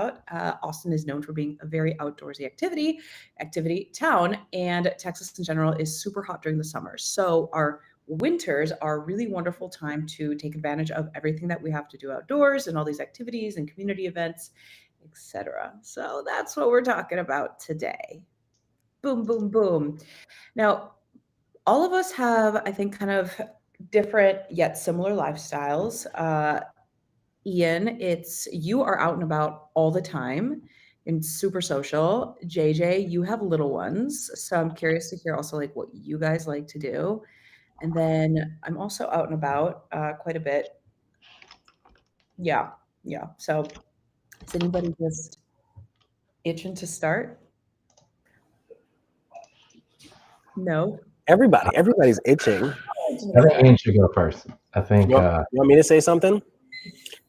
about, Austin is known for being a very outdoorsy activity town, and Texas in general is super hot during the summer. So our winters are a really wonderful time to take advantage of everything that we have to do outdoors and all these activities and community events, etc. So that's what we're talking about today. Boom, boom, boom. Now, all of us have, I think, kind of different yet similar lifestyles. Ian, you are out and about all the time and super social. JJ, you have little ones. So I'm curious to hear also like what you guys like to do. And then I'm also out and about quite a bit. Yeah. So is anybody just itching to start? No. Everybody's itching. I think Ian should go first. I think. You want me to say something?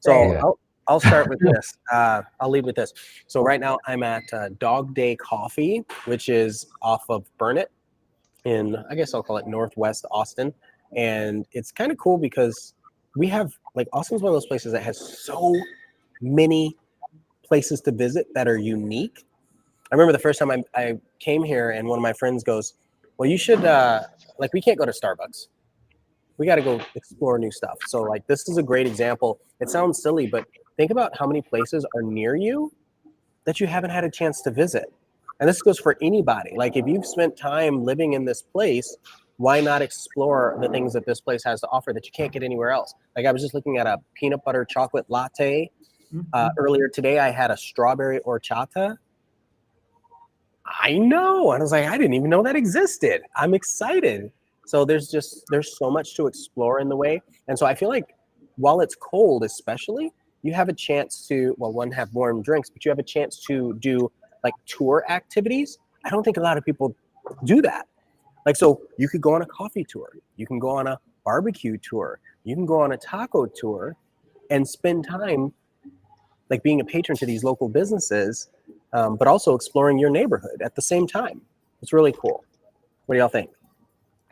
So Yeah. I'll start with this. I'll lead with this. So right now I'm at Dog Day Coffee, which is off of Burnett in, I guess I'll call it Northwest Austin. And it's kind of cool because we have, like, Austin's one of those places that has so many places to visit that are unique. I remember the first time I came here and one of my friends goes, well, you should, like, we can't go to Starbucks. We got to go explore new stuff. So like, this is a great example. It sounds silly, but think about how many places are near you that you haven't had a chance to visit. And this goes for anybody. Like, if you've spent time living in this place, why not explore the things that this place has to offer that you can't get anywhere else? Like, I was just looking at a peanut butter chocolate latte. Earlier today, I had a strawberry horchata. I know. And I was like, I didn't even know that existed. I'm excited. So there's so much to explore in the way. And so I feel like while it's cold, especially, you have a chance to, well, one, have warm drinks, but you have a chance to do like tour activities. I don't think a lot of people do that. Like, so you could go on a coffee tour. You can go on a barbecue tour. You can go on a taco tour and spend time like being a patron to these local businesses, but also exploring your neighborhood at the same time. It's really cool. What do y'all think?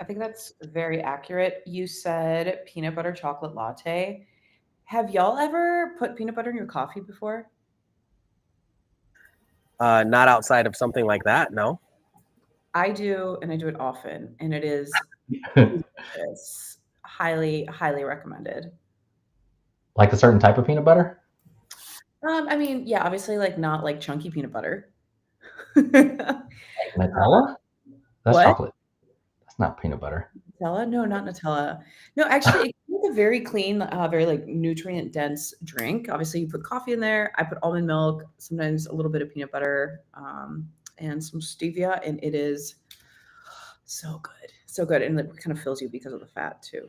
I think that's very accurate. You said peanut butter chocolate latte. Have y'all ever put peanut butter in your coffee before? Not outside of something like that, no. I do, and I do it often, and it is it's highly, highly recommended. Like a certain type of peanut butter? I mean, yeah, obviously, like not like chunky peanut butter. Nutella? That's what? chocolate. That's not peanut butter. Nutella? No, not Nutella. No, actually, it's a very clean, very like nutrient dense drink. Obviously, you put coffee in there. I put almond milk, sometimes a little bit of peanut butter, and some stevia, and it is so good, and it kind of fills you because of the fat too.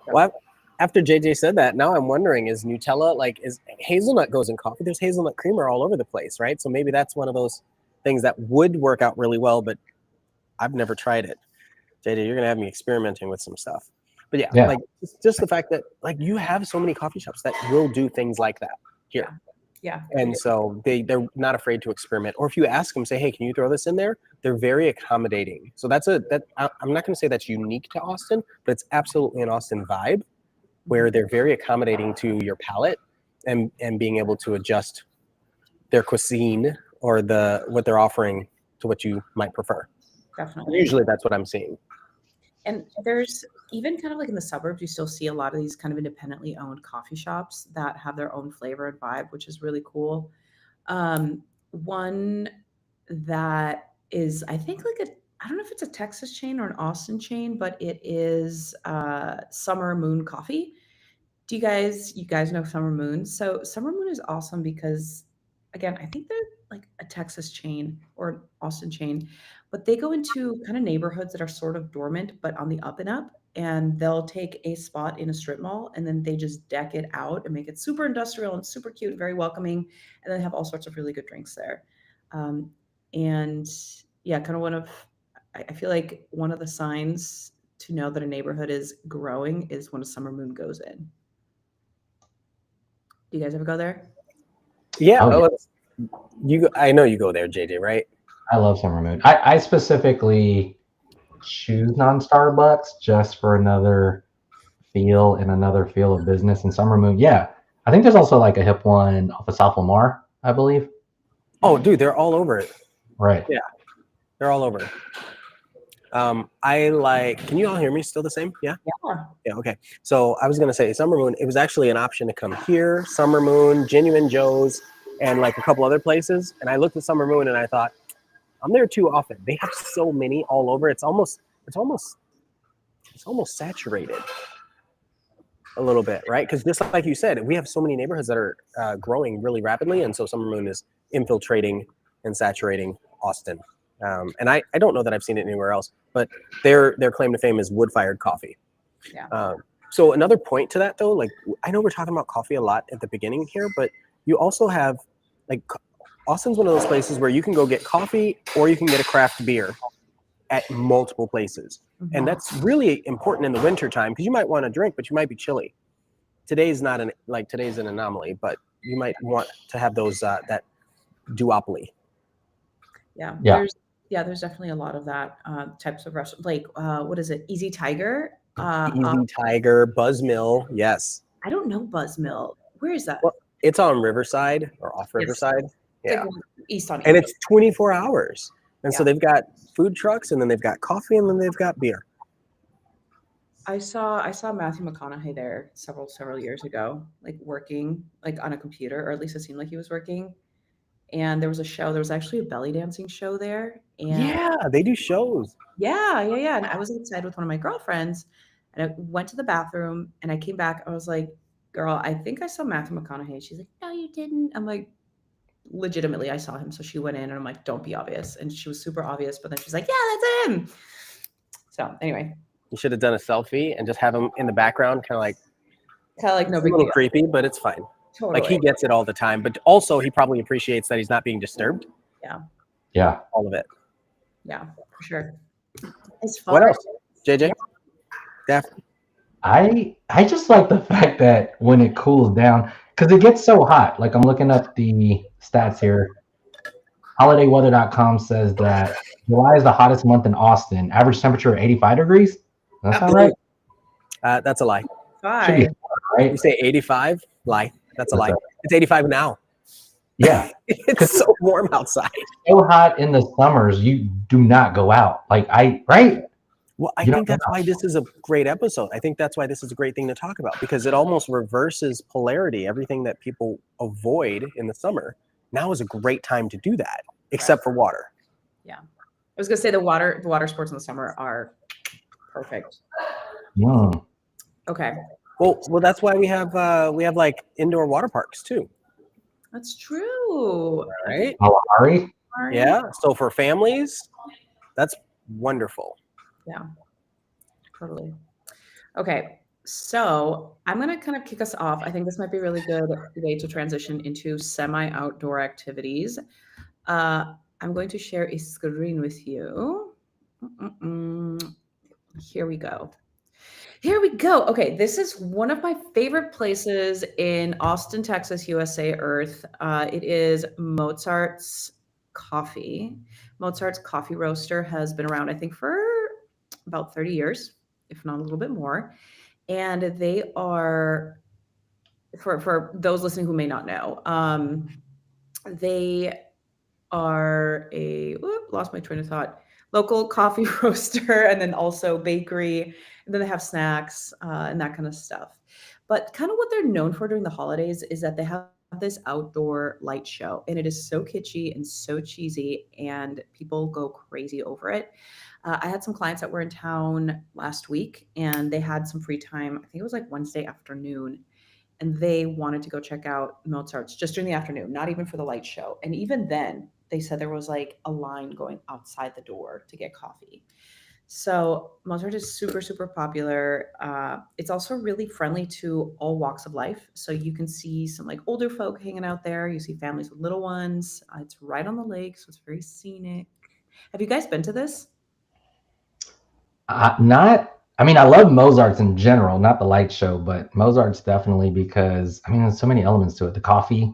So. Well, after JJ said that, now I'm wondering, is Nutella, like, is hazelnut goes in coffee? There's hazelnut creamer all over the place, right? So maybe that's one of those things that would work out really well, but I've never tried it. JJ, you're gonna have me experimenting with some stuff. But yeah. Like, just the fact that like you have so many coffee shops that will do things like that here. Yeah. And so they're not afraid to experiment. Or if you ask them, say, hey, can you throw this in there? They're very accommodating. So I'm not going to say that's unique to Austin, but it's absolutely an Austin vibe where they're very accommodating to your palate and being able to adjust their cuisine or what they're offering to what you might prefer. Definitely. Usually that's what I'm seeing. And there's even kind of like in the suburbs, you still see a lot of these kind of independently owned coffee shops that have their own flavor and vibe, which is really cool. One that is, I think, like I don't know if it's a Texas chain or an Austin chain, but it is Summer Moon Coffee. You guys know Summer Moon? So Summer Moon is awesome because, again, I think they're like a Texas chain or an Austin chain, but they go into kind of neighborhoods that are sort of dormant, but on the up and up, and they'll take a spot in a strip mall and then they just deck it out and make it super industrial and super cute, very welcoming. And then have all sorts of really good drinks there. And yeah, kind of I feel like one of the signs to know that a neighborhood is growing is when a Summer Moon goes in. Do you guys ever go there? Yeah. I know you go there, JJ, right? I love Summer Moon. I specifically choose non-Starbucks just for another feel of business. And Summer Moon, yeah. I think there's also like a hip one off of South Lamar, I believe. Oh, dude, they're all over it. Right. Yeah, they're all over it. I like. Can you all hear me still the same? Yeah. Yeah. Yeah. Okay. So I was gonna say Summer Moon. It was actually an option to come here, Summer Moon, Genuine Joe's, and like a couple other places. And I looked at Summer Moon and I thought, I'm there too often. They have so many all over. It's almost saturated a little bit, right? Because just like you said, we have so many neighborhoods that are growing really rapidly, and so Summer Moon is infiltrating and saturating Austin. And I don't know that I've seen it anywhere else, but their claim to fame is wood-fired coffee. Yeah. So another point to that though, like I know we're talking about coffee a lot at the beginning here, but you also have like Austin's one of those places where you can go get coffee or you can get a craft beer at multiple places. Mm-hmm. And that's really important in the winter time because you might want to drink, but you might be chilly. Today's an anomaly, but you might want to have those that duopoly. Yeah. Yeah. There's definitely a lot of that types of restaurants. Like what is it? Easy Tiger. Easy Tiger, Buzz Mill, yes. I don't know Buzz Mill. Where is that? Well, it's on Riverside or off Riverside. It's Yeah. like east on. And it's 24 hours. And so Yeah. they've got food trucks and then they've got coffee and then they've got beer. I saw Matthew McConaughey there several years ago, like working like on a computer, or at least it seemed like he was working. And there was a show. There was actually a belly dancing show there. And Yeah, they do shows. Yeah. And I was outside with one of my girlfriends, and I went to the bathroom, and I came back. I was like, "Girl, I think I saw Matthew McConaughey." She's like, "No, you didn't." I'm like, "Legitimately, I saw him." So she went in, and I'm like, "Don't be obvious." And she was super obvious, but then she's like, "Yeah, that's him." So anyway, You should have done a selfie and just have him in the background, kind of like no a big little deal. creepy, but it's fine. Totally. Like he gets it all the time, but also he probably appreciates that he's not being disturbed. Yeah. All of it. Yeah, for sure. As What far else? JJ? Daphne? I just like the fact that when it cools down, because it gets so hot. Like I'm looking up the stats here. HolidayWeather.com says that July is the hottest month in Austin. Average temperature 85 degrees. Does that sound right? That's a lie. Should be Five. right. You say 85? Lie. That's a lie. It's 85 now. Yeah. It's so warm outside. So hot in the summers, you do not go out. Right? Well, I You think don't that's know. why this is a great episode. I think that's why this is a great thing to talk about because it almost reverses polarity. Everything that people avoid in the summer, now is a great time to do that, except for water. Yeah, I was gonna say the water sports in the summer are perfect. Mm. Okay, Well, that's why we have like indoor water parks too, that's true. right? Kalahari? Yeah. So for families, that's wonderful. Yeah, totally. Okay, so I'm going to kind of kick us off. I think this might be a really good way to transition into semi-outdoor activities. I'm going to share a screen with you. Here we go. Okay, this is one of my favorite places in Austin, Texas, USA, Earth. It is Mozart's Coffee. Mozart's Coffee Roaster has been around, I think, for about 30 years, if not a little bit more. And they are, for those listening who may not know, they are lost my train of thought, local coffee roaster, and then also bakery. And then they have snacks and that kind of stuff. But kind of what they're known for during the holidays is that they have this outdoor light show, and it is so kitschy and so cheesy, and people go crazy over it. I had some clients that were in town last week, and they had some free time. I think it was like Wednesday afternoon, and they wanted to go check out Mozart's just during the afternoon, not even for the light show. And even then, they said there was like a line going outside the door to get coffee. So Mozart is super, super popular. It's also really friendly to all walks of life. So you can see some like older folk hanging out there. You see families with little ones. It's right on the lake, so it's very scenic. Have you guys been to this? I love Mozart's in general, not the light show, but Mozart's definitely because, there's so many elements to it. The coffee.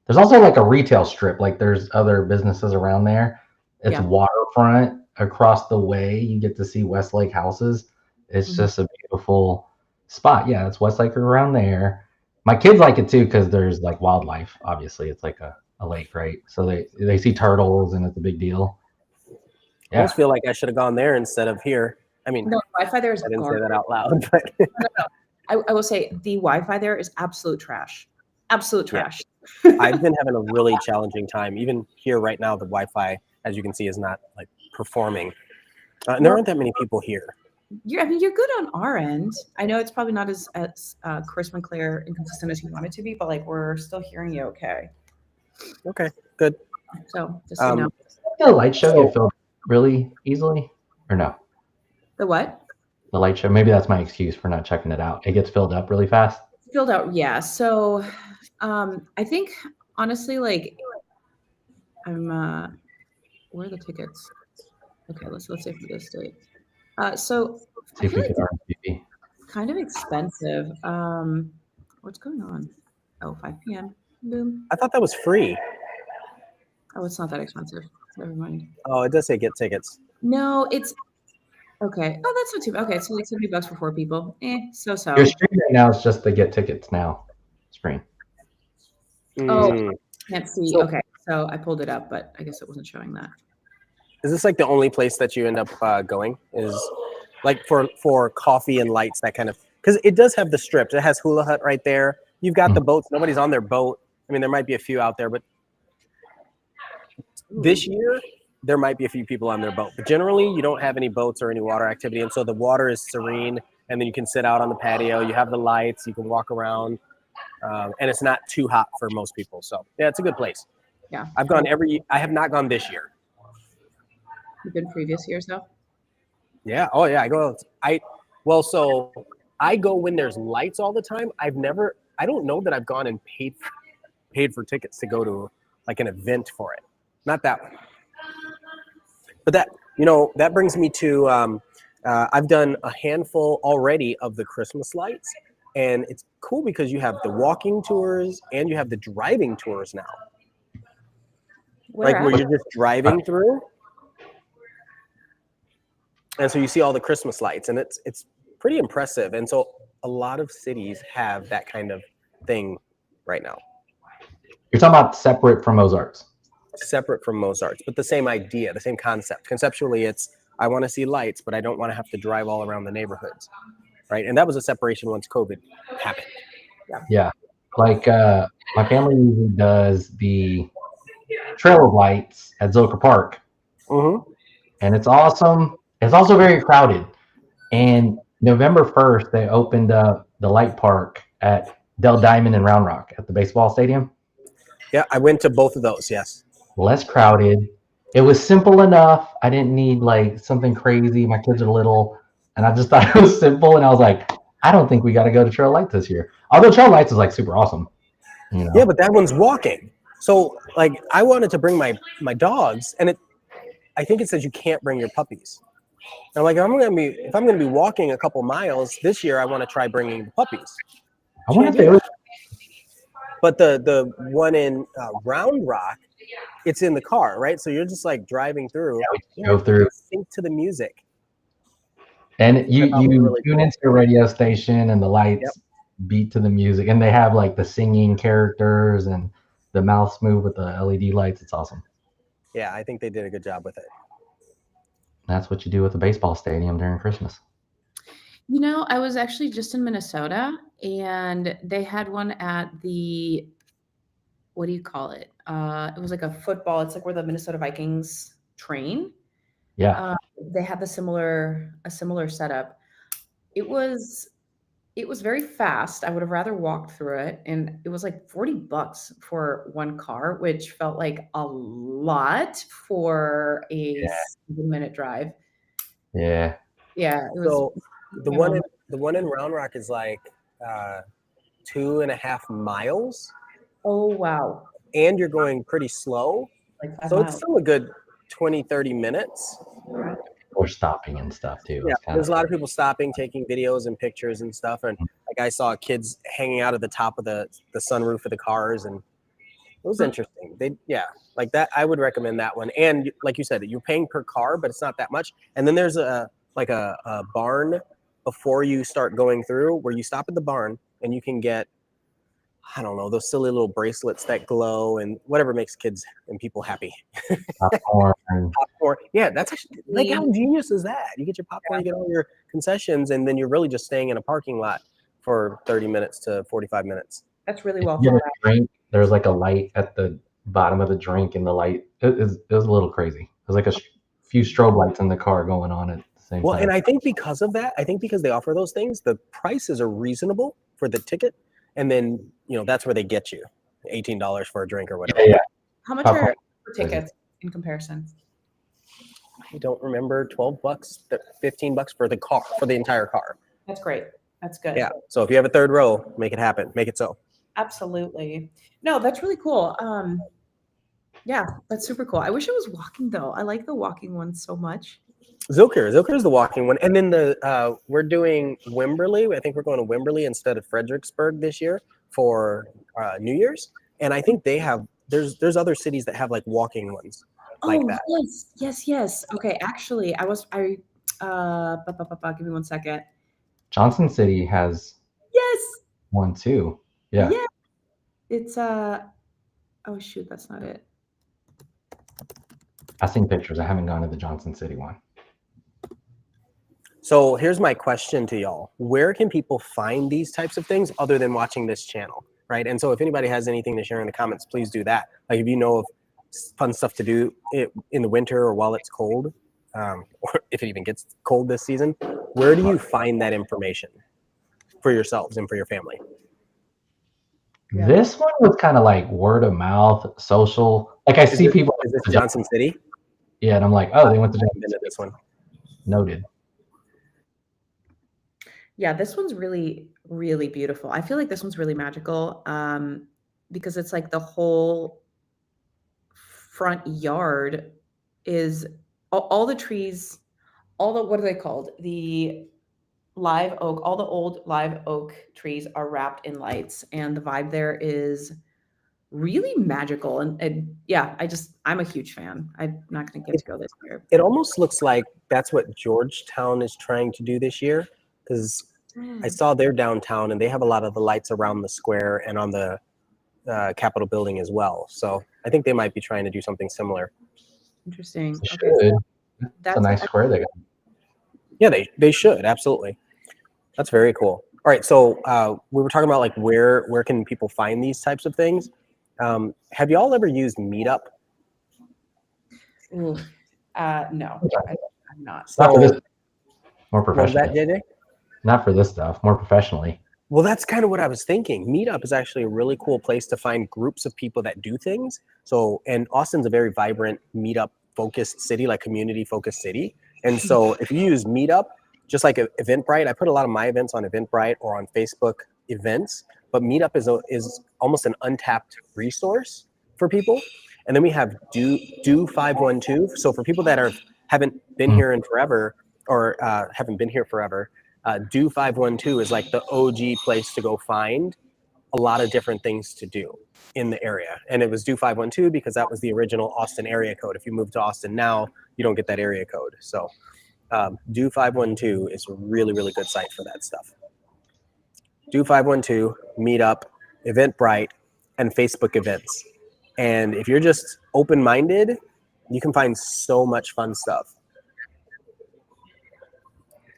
There's also like a retail strip. Like there's other businesses around there. It's waterfront across the way. You get to see Westlake houses. It's just a beautiful spot. Yeah, it's Westlake around there. My kids like it too because there's like wildlife. Obviously, it's like a a lake, right? So they see turtles and it's a big deal. I almost feel like I should have gone there instead of here. I mean, No, Wi-Fi there is I didn't say garbage. that out loud, but I will say the Wi-Fi there is absolute trash. Absolute trash. I've been having a really challenging time. Even here right now, the Wi-Fi, as you can see, is not like performing. And there aren't that many people here. I mean, you're good on our end. I know it's probably not as crisp and clear and consistent as you want it to be, but like we're still hearing you okay. Okay, good. So just so you know. The light show get filled really easily, or no? The what? The light show. Maybe that's my excuse for not checking it out. It gets filled up really fast. Filled out, yeah. So I think honestly, like I'm where are the tickets? Okay, let's say for this date. So See if we can it's kind of expensive. What's going on? Oh, 5 p.m. Boom. I thought that was free. Oh, it's not that expensive. Never mind. Oh, it does say get tickets. No, it's okay. Oh, that's not too bad. Okay, so like $70 for 4 people. So. Your screen right now is just the get tickets now screen. Oh, can't see. Okay, so I pulled it up, but I guess it wasn't showing that. Is this like the only place that you end up going? Is like for coffee and lights, that kind of, because it does have the strips. It has Hula Hut right there. You've got the boats. Nobody's on their boat. I mean, there might be a few out there, but this year there might be a few people on their boat. But generally, you don't have any boats or any water activity, and so the water is serene. And then you can sit out on the patio. You have the lights. You can walk around, and it's not too hot for most people. So yeah, it's a good place. Yeah, I've gone I have not gone this year. You've been previous years though? Yeah. Oh yeah. So I go when there's lights all the time. I don't know that I've gone and paid for tickets to go to like an event for it. Not that one. But that brings me to, I've done a handful already of the Christmas lights, and it's cool because you have the walking tours and you have the driving tours now. Where you're just driving through. And so you see all the Christmas lights, and it's pretty impressive. And so a lot of cities have that kind of thing right now. You're talking about separate from Mozart's. Separate from Mozart's, but the same idea, the same concept. Conceptually, it's I want to see lights, but I don't want to have to drive all around the neighborhoods, right? And that was a separation once COVID happened. Yeah. Like my family usually does the Trail of Lights at Zilker Park. And it's awesome. It's also very crowded. And November 1st, they opened up the light park at Del Diamond in Round Rock at the baseball stadium. Yeah, I went to both of those, yes. Less crowded. It was simple enough. I didn't need like something crazy. My kids are little, and I just thought it was simple. And I was like, I don't think we got to go to Trail Lights this year. Although Trail Lights is like super awesome. You know? Yeah, but that one's walking. So like I wanted to bring my dogs, and I think it says you can't bring your puppies. And I'm like, if I'm gonna be walking a couple miles this year, I want to try bringing the puppies. I wonder if they would. But the one in Round Rock, it's in the car, right? So you're just like driving through. Yeah, we go through. Sync to the music. And you tune into the radio station, and the lights beat to the music, and they have like the singing characters, and the mouths move with the LED lights. It's awesome. Yeah, I think they did a good job with it. That's what you do with a baseball stadium during Christmas. You know, I was actually just in Minnesota, and they had one at the, what do you call it? It was like a football. It's like where the Minnesota Vikings train. Yeah. They had a similar setup. It was very fast. I would have rather walked through it, and it was like $40 for one car, which felt like a lot for a 7-minute drive. Yeah. Yeah. It was, so the one in Round Rock is like 2.5 miles. Oh wow. And you're going pretty slow. Like so it's still a good 20-30 minutes. Or stopping and stuff too. Yeah, there's a lot of people stopping, taking videos and pictures and stuff. And like I saw kids hanging out of the top of the sunroof of the cars, and it was interesting. Like that. I would recommend that one. And like you said, you're paying per car, but it's not that much. And then there's a barn before you start going through, where you stop at the barn and you can get I don't know, those silly little bracelets that glow and whatever makes kids and people happy. Popcorn. Popcorn. Yeah, that's actually like how genius is that? You get your popcorn, you get all your concessions, and then you're really just staying in a parking lot for 30 minutes to 45 minutes. That's really well You get thought a out. drink, there's like a light at the bottom of the drink, and the light it was a little crazy. There's like a few strobe lights in the car going on at the same Well, time. and I think because of that, I think because they offer those things, the prices are reasonable for the ticket, and then that's where they get you, $18 for a drink or whatever. Yeah. How much Popcorn. are tickets in comparison? I don't remember, $12, $15 for the car, for the entire car. That's great. That's good. Yeah. So if you have a third row, make it happen. Make it so. Absolutely. No, that's really cool. Yeah, that's super cool. I wish it was walking though. I like the walking one so much. Zilker is the walking one, and then we're doing Wimberley. I think we're going to Wimberley instead of Fredericksburg this year for New Year's. And I think they have there's other cities that have like walking ones like that. Yes. Okay, actually, give me 1 second. Johnson City has one too. Yeah. It's oh shoot, that's not it. I've seen pictures. I haven't gone to the Johnson City one. So here's my question to y'all. Where can people find these types of things other than watching this channel, right? And so if anybody has anything to share in the comments, please do that. Like if you know of fun stuff to do in the winter or while it's cold, or if it even gets cold this season, where do you find that information for yourselves and for your family? Yeah. This one was kind of like word of mouth, social. Like I see people. Is this Johnson City? Yeah, and I'm like, oh, they went to Johnson City. This one. Noted. Yeah, this one's really, really beautiful. I feel like this one's really magical because it's like the whole front yard is all the trees, what are they called? The live oak, all the old live oak trees are wrapped in lights, and the vibe there is really magical. And yeah, I'm a huge fan. I'm not going to get to go this year. It almost looks like that's what Georgetown is trying to do this year, because I saw their downtown and they have a lot of the lights around the square and on the Capitol building as well. So I think they might be trying to do something similar. Interesting. Okay, that's a nice square they got. Yeah, they should, absolutely. That's very cool. All right, so we were talking about like where can people find these types of things. Have y'all ever used Meetup? No, I'm not. Not for this. More professionally. What was that, JJ? Not for this stuff. More professionally. Well, that's kind of what I was thinking. Meetup is actually a really cool place to find groups of people that do things. So, and Austin's a very vibrant Meetup-focused city, like community-focused city. And so if you use Meetup, just like Eventbrite, I put a lot of my events on Eventbrite or on Facebook events, but Meetup is almost an untapped resource for people. And then we have Do 512. So for people that haven't been here in forever or haven't been here forever, Do 512 is like the OG place to go find a lot of different things to do in the area. And it was Do 512 because that was the original Austin area code. If you move to Austin now, you don't get that area code. So Do 512 is a really, really good site for that stuff. Do 512, Meetup, Eventbrite, and Facebook events. And if you're just open-minded, you can find so much fun stuff.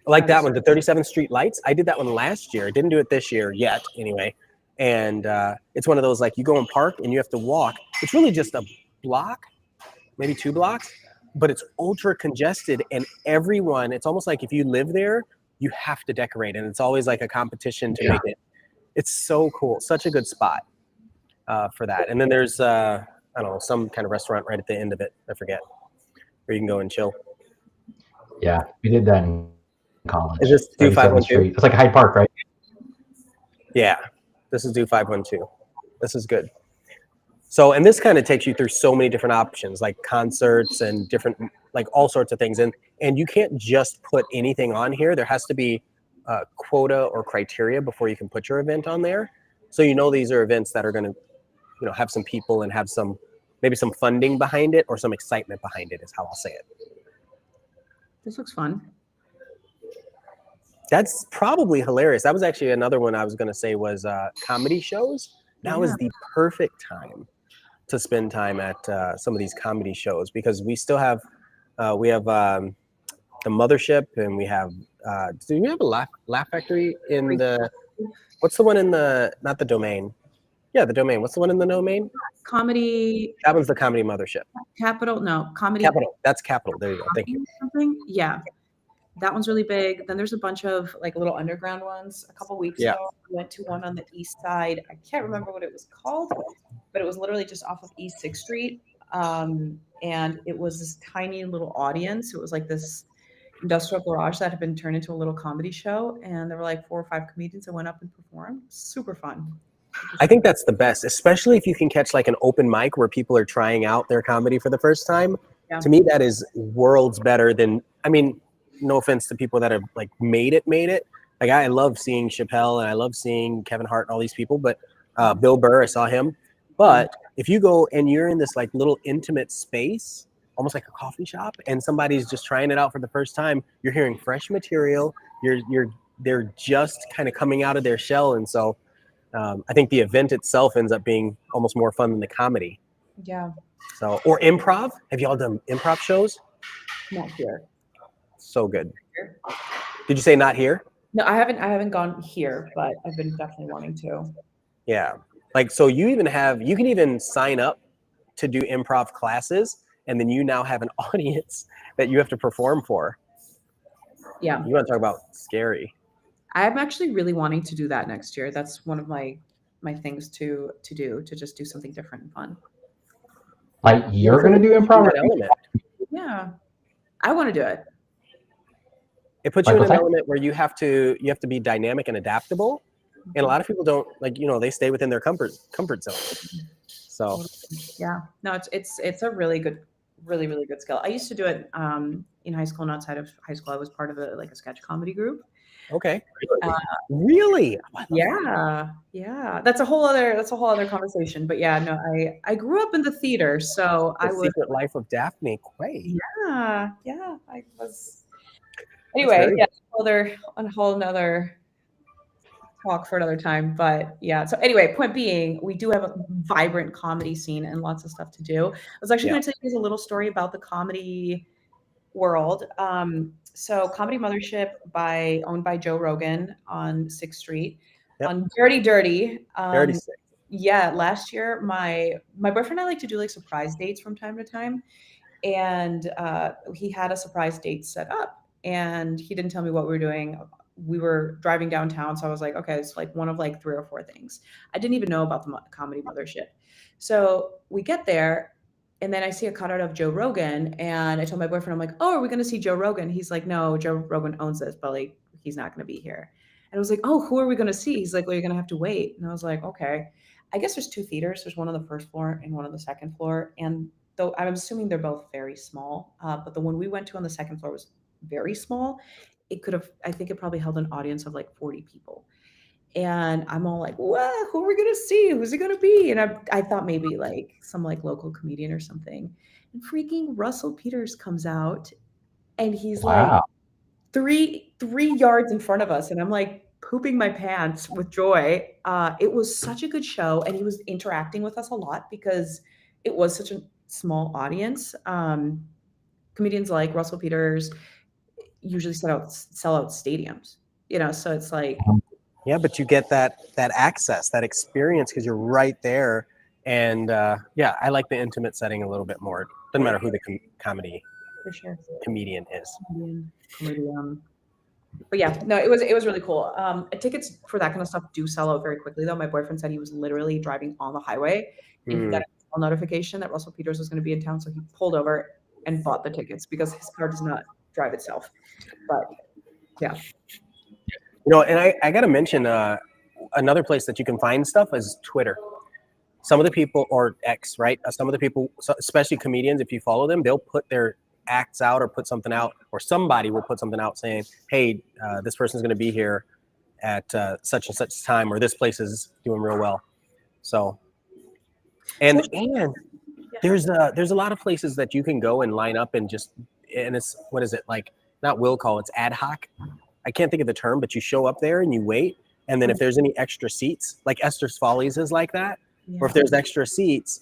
Like that one, the 37th Street Lights. I did that one last year. I didn't do it this year yet, anyway. And it's one of those, like, you go and park and you have to walk. It's really just a block, maybe 2 blocks, but it's ultra congested. And everyone, it's almost like if you live there, you have to decorate. And it's always like a competition to make it. It's so cool. Such a good spot for that. And then there's, I don't know, some kind of restaurant right at the end of it. I forget. Where you can go and chill. Yeah, we did that in college. Is this Do 512? It's like Hyde Park, right? Yeah, this is Do 512. This is good. So, and this kind of takes you through so many different options, like concerts and different, like all sorts of things. And you can't just put anything on here. There has to be a quota or criteria before you can put your event on there. So these are events that are going to, have some people and have maybe some funding behind it or some excitement behind it is how I'll say it. This looks fun. That's probably hilarious. That was actually another one I was going to say was comedy shows. now is the perfect time to spend time at some of these comedy shows, because we still have the Mothership, and we have do we have a Laugh Factory in the, what's the one in the, not the Domain? Yeah, the Domain. What's the one in the Domain? Comedy. That one's the Comedy Mothership. Capital. No, Comedy. Capital. That's Capital. There you go. Thank you. Something. Yeah. That one's really big. Then there's a bunch of like little underground ones. A couple weeks ago, we went to one on the east side. I can't remember what it was called, but it was literally just off of East 6th Street. And it was this tiny little audience. It was like this industrial garage that had been turned into a little comedy show. And there were like 4 or 5 comedians that went up and performed. Super fun. I think that's the best, especially if you can catch like an open mic where people are trying out their comedy for the first time. Yeah. To me, that is worlds better than, I mean, no offense to people that have like made it. Like I love seeing Chappelle and I love seeing Kevin Hart and all these people, but Bill Burr, I saw him. But if you go and you're in this like little intimate space, almost like a coffee shop, and somebody's just trying it out for the first time, you're hearing fresh material. They're just kind of coming out of their shell, and so I think the event itself ends up being almost more fun than the comedy. Yeah. So, or improv. Have y'all done improv shows? Not here. So good. Did you say not here? No, I haven't gone here, but I've been definitely wanting to. Yeah. Like, so you can even sign up to do improv classes, and then you now have an audience that you have to perform for. Yeah. You want to talk about scary. I'm actually really wanting to do that next year. That's one of my things to do, to just do something different and fun. Like you're going to do improv? Yeah. I want to do it. It puts you in an element where you have to be dynamic and adaptable. And a lot of people don't, like, they stay within their comfort zone. So yeah, no, it's a really good skill. I used to do it in high school and outside of high school. I was part of a sketch comedy group. Okay. Really? Yeah. That's a whole other conversation. But yeah, no, I grew up in the theater, so the Secret Life of Daphne, Quay. Yeah, I was. Anyway, yeah, a whole nother talk for another time. But yeah, so anyway, point being, we do have a vibrant comedy scene and lots of stuff to do. I was actually going to tell you guys a little story about the comedy world. So Comedy Mothership owned by Joe Rogan on 6th Street on Dirty. Dirty yeah, last year my boyfriend and I like to do like surprise dates from time to time, and he had a surprise date set up. And he didn't tell me what we were doing. We were driving downtown, so I was like, okay, it's like one of like 3 or 4 things. I didn't even know about the Comedy Mothership. So we get there, and then I see a cutout of Joe Rogan, and I told my boyfriend, I'm like, oh, are we going to see Joe Rogan? He's like, no, Joe Rogan owns this, but like, he's not going to be here. And I was like, oh, who are we going to see? He's like, well, you're going to have to wait. And I was like, okay. I guess there's 2 theaters. There's one on the 1st floor and one on the 2nd floor. And though I'm assuming they're both very small, but the one we went to on the 2nd floor was very small. I think it probably held an audience of like 40 people. And I'm all like, what? Who are we going to see? Who's it going to be? And I thought maybe like some like local comedian or something. And freaking Russell Peters comes out, and he's like 3 yards in front of us. And I'm like pooping my pants with joy. It was such a good show. And he was interacting with us a lot because it was such a small audience. Comedians like Russell Peters usually sell out stadiums, so it's like, yeah, but you get that access, that experience, because you're right there. And yeah, I like the intimate setting a little bit more. Doesn't matter who the comedian is. But yeah, no, it was really cool. Tickets for that kind of stuff do sell out very quickly, though. My boyfriend said he was literally driving on the highway and he got a notification that Russell Peters was going to be in town, so he pulled over and bought the tickets because his car does not drive itself. But yeah, and I gotta mention another place that you can find stuff is Twitter. Some of the people, or X, right? Some of the people, especially comedians, if you follow them, they'll put their acts out or put something out, or somebody will put something out saying, hey, this person's going to be here at such and such time, or this place is doing real well. So, and there's a lot of places that you can go and line up and it's, what is it, like, not will call, it's ad hoc. I can't think of the term, but you show up there and you wait. And then if there's any extra seats, like Esther's Follies is like that, or if there's extra seats,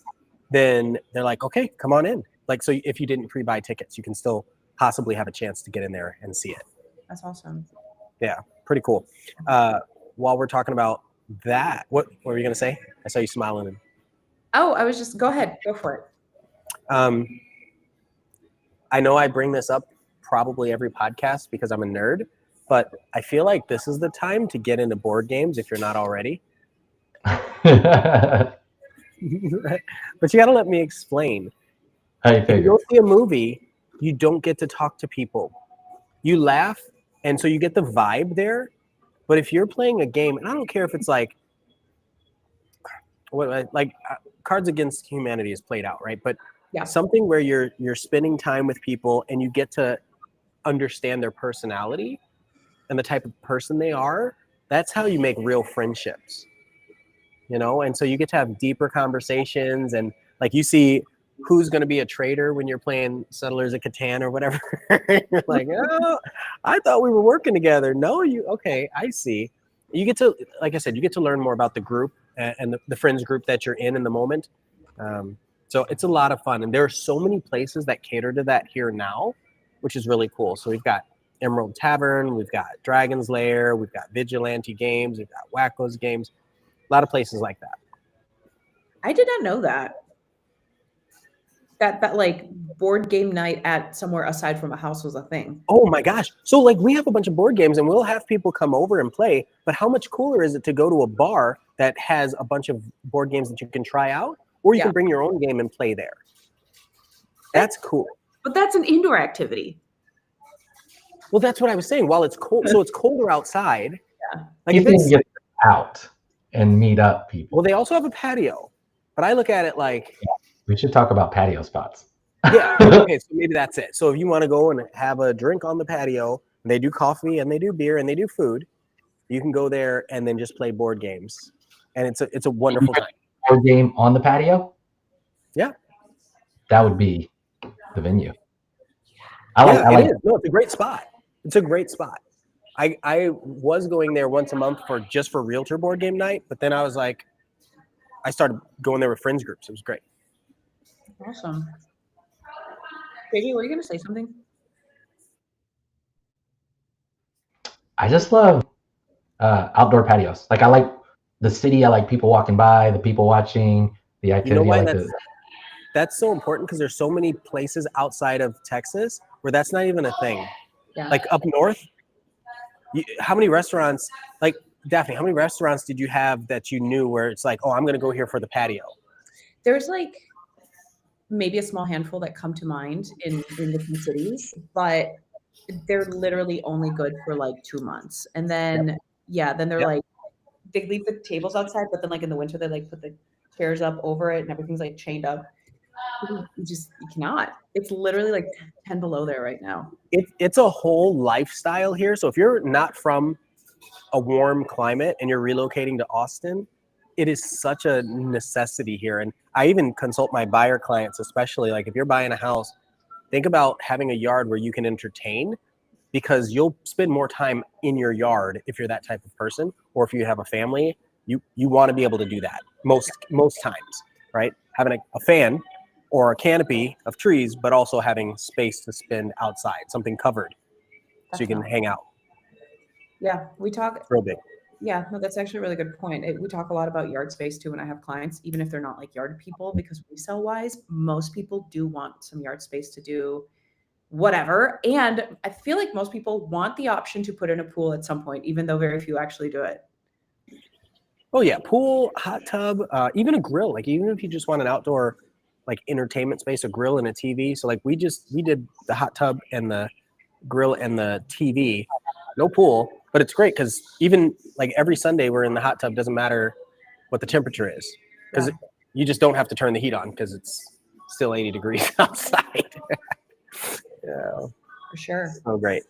then they're like, okay, come on in. Like, so if you didn't pre-buy tickets, you can still possibly have a chance to get in there and see it. That's awesome. Yeah, pretty cool. While we're talking about that, what were you going to say? I saw you smiling. Oh, I was just, go ahead, go for it. I know I bring this up probably every podcast because I'm a nerd, but I feel like this is the time to get into board games if you're not already. But you got to let me explain. If you go see a movie, you don't get to talk to people. You laugh, and so you get the vibe there. But if you're playing a game, and I don't care if it's like Cards Against Humanity is played out, right? But something where you're spending time with people and you get to understand their personality and the type of person they are, that's how you make real friendships, you know? And so you get to have deeper conversations, and like you see who's going to be a traitor when you're playing Settlers of Catan or whatever. You're like, oh, I thought we were working together. No, okay, I see. You get to, like I said, you get to learn more about the group and the friends group that you're in the moment. So it's a lot of fun. And there are so many places that cater to that here now, which is really cool. So we've got Emerald Tavern, we've got Dragon's Lair, we've got Vigilante Games, we've got Wacko's Games, a lot of places like that. I did not know that. That like board game night at somewhere aside from a house was a thing. Oh my gosh. So like we have a bunch of board games and we'll have people come over and play, but how much cooler is it to go to a bar that has a bunch of board games that you can try out, or you can bring your own game and play there? That's cool. But that's an indoor activity. Well, that's what I was saying. While it's cold, so it's colder outside. Yeah. Like you can get out and meet up people. Well, they also have a patio, but I look at it like, we should talk about patio spots. Yeah. Okay. So maybe that's it. So if you want to go and have a drink on the patio, and they do coffee and they do beer and they do food, you can go there and then just play board games, and it's a wonderful time. Board game on the patio. Yeah. That would be the venue. It is. No, it's a great spot. It's a great spot. I was going there once a month for Realtor board game night, but then I was like, I started going there with friends groups. It was great. Awesome. Baby, were you going to say something? I just love outdoor patios. Like I like the city. I like people walking by, the people watching, the activity. You know why that's so important? Because there's so many places outside of Texas where that's not even a thing. Yeah. Like up north, how many restaurants, like Daphne, how many restaurants did you have that you knew where it's like, oh, I'm going to go here for the patio? There's like maybe a small handful that come to mind in different cities, but they're literally only good for like 2 months. And then, then they're like, they leave the tables outside, but then like in the winter, they like put the chairs up over it and everything's like chained up. You cannot. It's literally like 10 below there right now. It's a whole lifestyle here. So if you're not from a warm climate and you're relocating to Austin, it is such a necessity here. And I even consult my buyer clients, especially like if you're buying a house, think about having a yard where you can entertain, because you'll spend more time in your yard if you're that type of person, or if you have a family, you want to be able to do that most times, right? Having a fan or a canopy of trees, but also having space to spend outside, something covered so you can hang out. Yeah, we talk. It's real big. Yeah, no, that's actually a really good point. We talk a lot about yard space too when I have clients, even if they're not like yard people, because resale wise, most people do want some yard space to do whatever. And I feel like most people want the option to put in a pool at some point, even though very few actually do it. Oh yeah, pool, hot tub, even a grill. Like even if you just want an outdoor like entertainment space, a grill and a TV. So like we did the hot tub and the grill and the TV, no pool. But it's great because even like every Sunday we're in the hot tub, doesn't matter what the temperature is, because you just don't have to turn the heat on because it's still 80 degrees outside. Yeah, for sure. So great.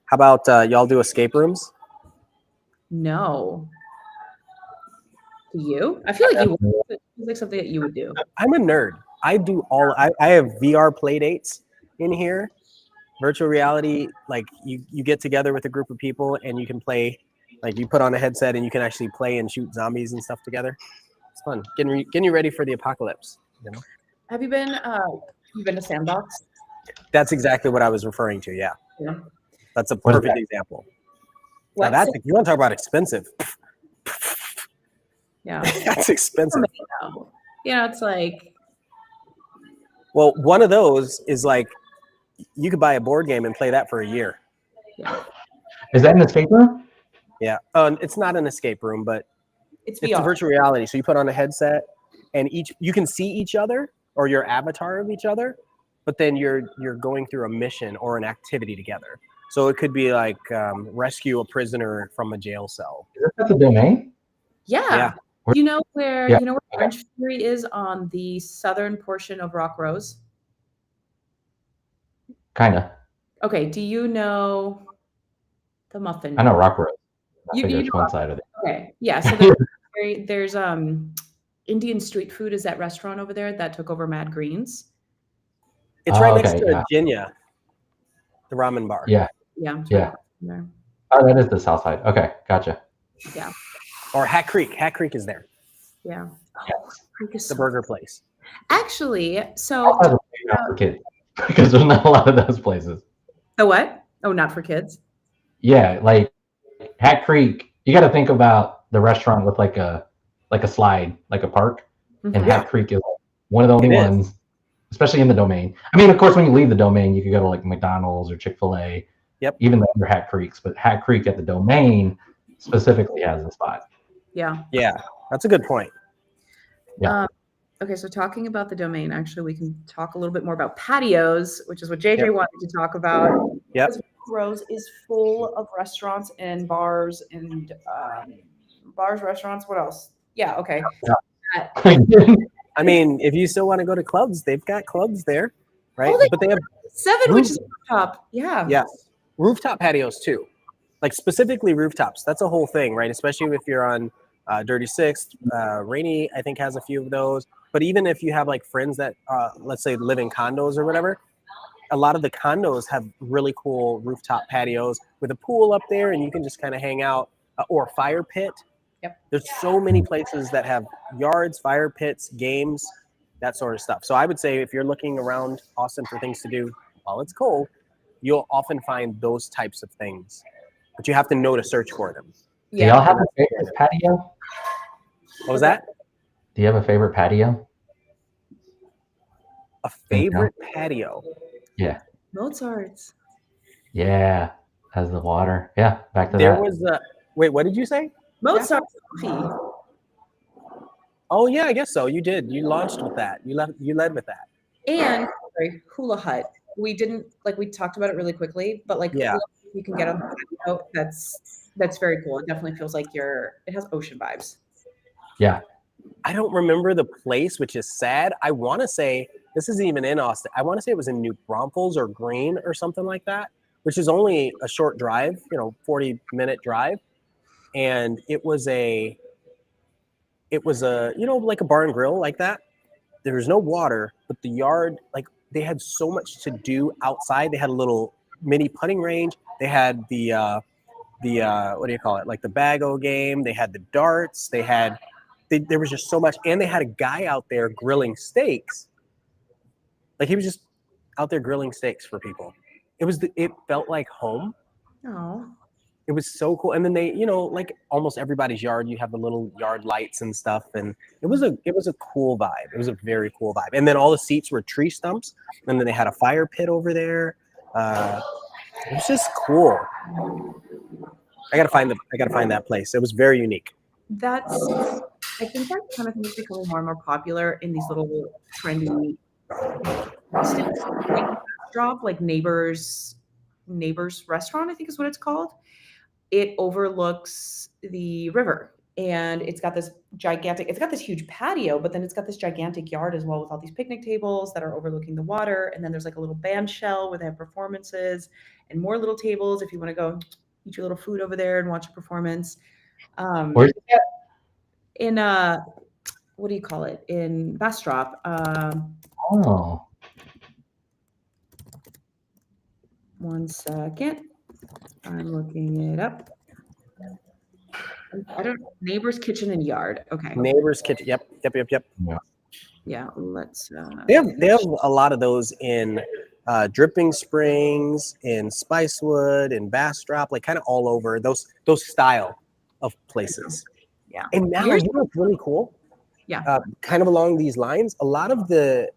How about y'all do escape rooms? No. Do you? I feel like you would. It feels like something that you would do. I'm a nerd. I do all. I have VR play dates in here. Virtual reality, like you get together with a group of people and you can play Like you put on a headset and you can actually play and shoot zombies and stuff together. It's fun. Getting you ready for the apocalypse. You know. Have you been? You've been to Sandbox? That's exactly what I was referring to. Yeah. Yeah. That's a perfect example. Now that's you want to talk about expensive. Yeah. That's expensive. Yeah, it's like. Well, one of those is like you could buy a board game and play that for a year. Yeah. Is that an escape room? Yeah. It's not an escape room, but it's a virtual reality. So you put on a headset and you can see each other or your avatar of each other, but then you're going through a mission or an activity together. So it could be like rescue a prisoner from a jail cell. Is that the domain? Yeah. Do you know where French Fury is on the southern portion of Rock Rose? Kind of. Okay. Do you know the Muffin? I know Rock Rose. You know one side of it. Okay. Yeah. So there's Indian street food is that restaurant over there that took over Mad Greens. It's right next to Virginia, the ramen bar. Yeah. Yeah. Yeah. Oh, that is the south side. Okay, gotcha. Yeah. Or Hat Creek. Hat Creek is there. Yeah. The burger place. Actually, so for kids because there's not a lot of those places. The what? Oh, not for kids. Yeah, like Hat Creek. You got to think about the restaurant with like a slide, like a park, and Hat Creek is one of the only ones, especially in the domain. I mean, of course, when you leave the domain, you could go to like McDonald's or Chick-fil-A. Yep. Even the other Hat Creeks, but Hat Creek at the domain specifically has a spot. Yeah. Yeah, that's a good point. Yeah. Okay, so talking about the domain, actually, we can talk a little bit more about patios, which is what JJ wanted to talk about. Yep. Rose is full of restaurants and bars and restaurants. What else? Yeah. Okay. Yeah. I mean, if you still want to go to clubs, they've got clubs there, right? But they have 7, which is rooftop. Yeah. Yeah. Rooftop patios too, like specifically rooftops. That's a whole thing, right? Especially if you're on Dirty Sixth, Rainy, I think has a few of those. But even if you have like friends that, let's say, live in condos or whatever, a lot of the condos have really cool rooftop patios with a pool up there, and you can just kind of hang out, or a fire pit. Yep. There's so many places that have yards, fire pits, games, that sort of stuff. So I would say if you're looking around Austin for things to do while it's cold, you'll often find those types of things, but you have to know to search for them. Yeah. Do y'all have a favorite patio? What was that? Do you have a favorite patio? A favorite patio? Yeah. Mozart's. Yeah. Has the water. Yeah. Back to that. There was a, wait, what did you say? Mozart's coffee. Oh yeah, I guess so. You did. You launched with that. You led with that. And Hula Hut. We didn't we talked about it really quickly, but you can get on the patio. That's very cool. It definitely feels like it has ocean vibes. Yeah. I don't remember the place, which is sad. I want to say this isn't even in Austin. I want to say it was in New Braunfels or Green or something like that, which is only a short drive, 40-minute drive. And it was a like a bar and grill like that. There was no water, but the yard, like they had so much to do outside. They had a little mini putting range. They had the what do you call it? Like the bago game. They had the darts. There was just so much. And they had a guy out there grilling steaks. Like he was just out there grilling steaks for people. It felt like home. Oh. It was so cool. And then they, like almost everybody's yard, you have the little yard lights and stuff. And it was a cool vibe. It was a very cool vibe. And then all the seats were tree stumps. And then they had a fire pit over there. It was just cool. I gotta find that place. It was very unique. I think that kind of thing is becoming more and more popular in these little trendy drop, like Neighbors Restaurant, I think is what it's called. It overlooks the river, and it's got this huge patio, but then it's got this gigantic yard as well with all these picnic tables that are overlooking the water. And then there's like a little band shell where they have performances and more little tables if you want to go eat your little food over there and watch a performance. Where's it? In what do you call it? In Bastrop. Oh. One second. I'm looking it up. I don't neighbor's kitchen and yard. Okay. Neighbor's kitchen. Yep. Yeah. Yeah, let's They have a lot of those in Dripping Springs, in Spicewood, in Bastrop, like kind of all over those style of places. yeah. And now Here's- you know what's really cool? Yeah. Kind of along these lines, a lot of the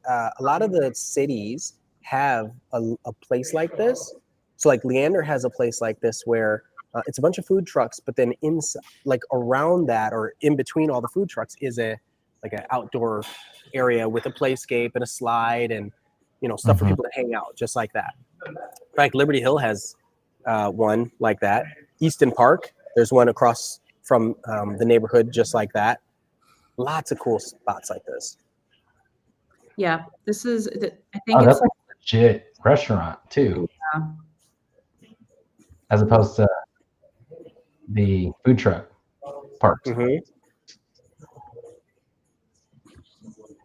cities have a place like this. So like Leander has a place like this where it's a bunch of food trucks, but then inside, like around that or in between all the food trucks is an outdoor area with a playscape and a slide and stuff for people to hang out, just like that. Like Liberty Hill has one like that. Easton Park, there's one across from the neighborhood just like that. Lots of cool spots like this. Yeah, this is. I think that's like a legit restaurant too, as opposed to the food truck parks. Mm-hmm.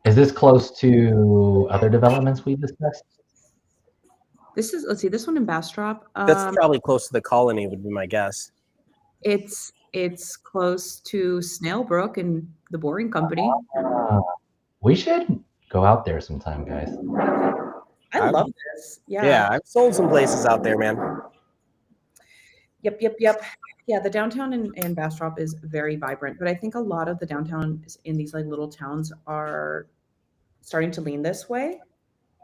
Is this close to other developments we discussed? This is. Let's see. This one in Bastrop. That's probably close to the Colony, would be my guess. It's close to Snailbrook and the Boring Company. We should go out there sometime, guys. I love this. Yeah, I've sold some places out there, man. Yep. Yeah, the downtown in Bastrop is very vibrant, but I think a lot of the downtowns in these like little towns are starting to lean this way.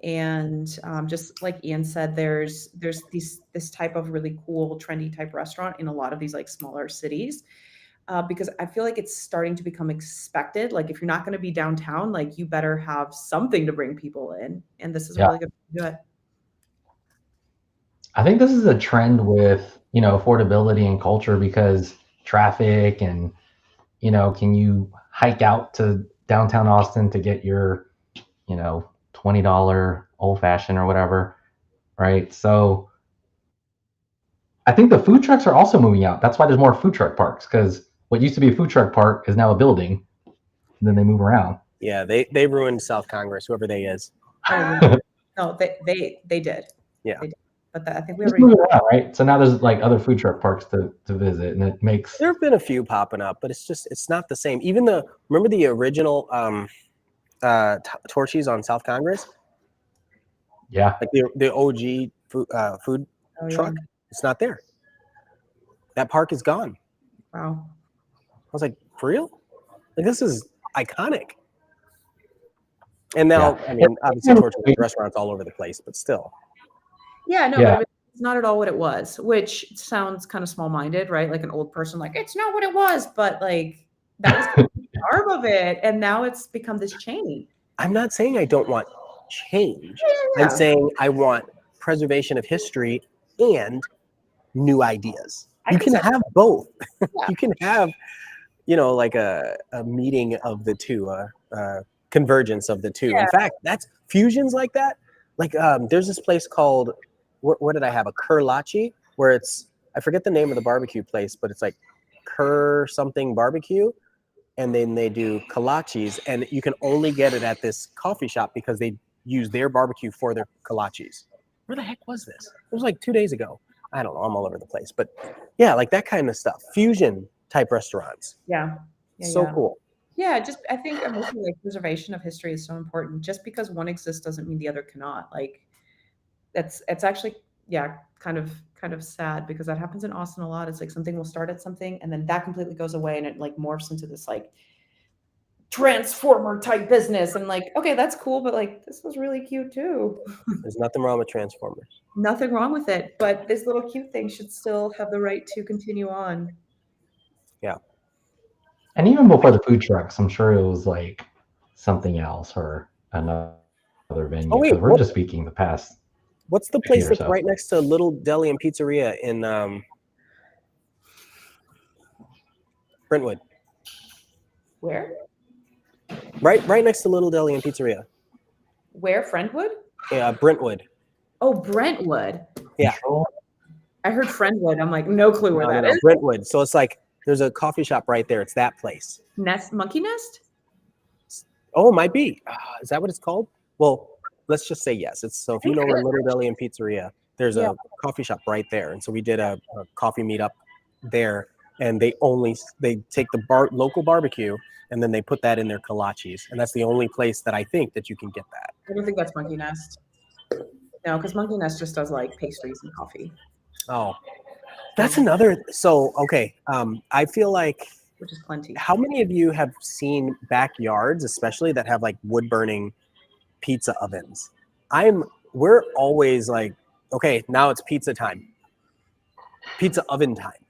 And just like Ian said, there's this type of really cool, trendy type restaurant in a lot of these like smaller cities, because I feel like it's starting to become expected. Like if you're not going to be downtown, like you better have something to bring people in, and this is a really good way to do it. I think this is a trend with affordability and culture, because traffic and can you hike out to downtown Austin to get your $20 old fashioned or whatever, right? So I think the food trucks are also moving out. That's why there's more food truck parks, because what used to be a food truck park is now a building, and then they move around. Yeah, they ruined South Congress, whoever they is. No, they did. Yeah. They did. But I think we Just already move around, right? So now there's like other food truck parks to visit, and it makes. There have been a few popping up, but it's not the same. Even remember the original Torchy's on South Congress? Yeah. Like the OG food truck? Yeah. It's not there. That park is gone. Wow. I was like, for real? Like, this is iconic. And now, I mean, obviously Torchy's restaurants all over the place, but still. Yeah, no, but it's not at all what it was, which sounds kind of small-minded, right? Like an old person, like, it's not what it was, but like that was the charm of it. And now it's become this chain. I'm not saying I don't want change. Yeah. I'm saying I want preservation of history and new ideas. You can have both. Yeah. You can have, like a meeting of the two, convergence of the two. Yeah. In fact, that's fusions like that. Like there's this place called, what did I have? A Kurlachi, where I forget the name of the barbecue place, but it's like Kur something barbecue. And then they do kolaches, and you can only get it at this coffee shop because they use their barbecue for their kolaches. Where the heck was this? It was like 2 days ago. I don't know. I'm all over the place. But yeah, like that kind of stuff. Fusion type restaurants. Yeah. So cool. Yeah, I think emotionally, like preservation of history is so important. Just because one exists doesn't mean the other cannot. Like it's actually, kind of sad, because that happens in Austin a lot. It's like something will start at something and then that completely goes away and it like morphs into this like transformer type business. And like, okay, that's cool, but like this was really cute too. There's nothing wrong with Transformers. Nothing wrong with it, but this little cute thing should still have the right to continue on. Yeah. And even before the food trucks, I'm sure it was like something else or another venue. Oh, wait, we're just speaking the past. What's the place that's right next to Little Deli and Pizzeria in Brentwood? Where? Right next to Little Deli and Pizzeria. Where? Friendwood? Yeah, Brentwood. Oh, Brentwood. Yeah. I heard Friendwood. I'm like, no clue where that is. Brentwood. So it's like there's a coffee shop right there. It's that place. Monkey Nest? Oh, it might be. Is that what it's called? Well, let's just say yes. So if you know where Little Deli and Pizzeria, there's a coffee shop right there. And so we did a coffee meetup there and they take the local barbecue and then they put that in their kolaches, and that's the only place that I think that you can get that. I don't think that's Monkey Nest. No, because Monkey Nest just does like pastries and coffee. Oh, that's another. So okay, I feel like, which is plenty. How many of you have seen backyards, especially that have like wood burning pizza ovens? We're always like, okay, now it's pizza time, pizza oven time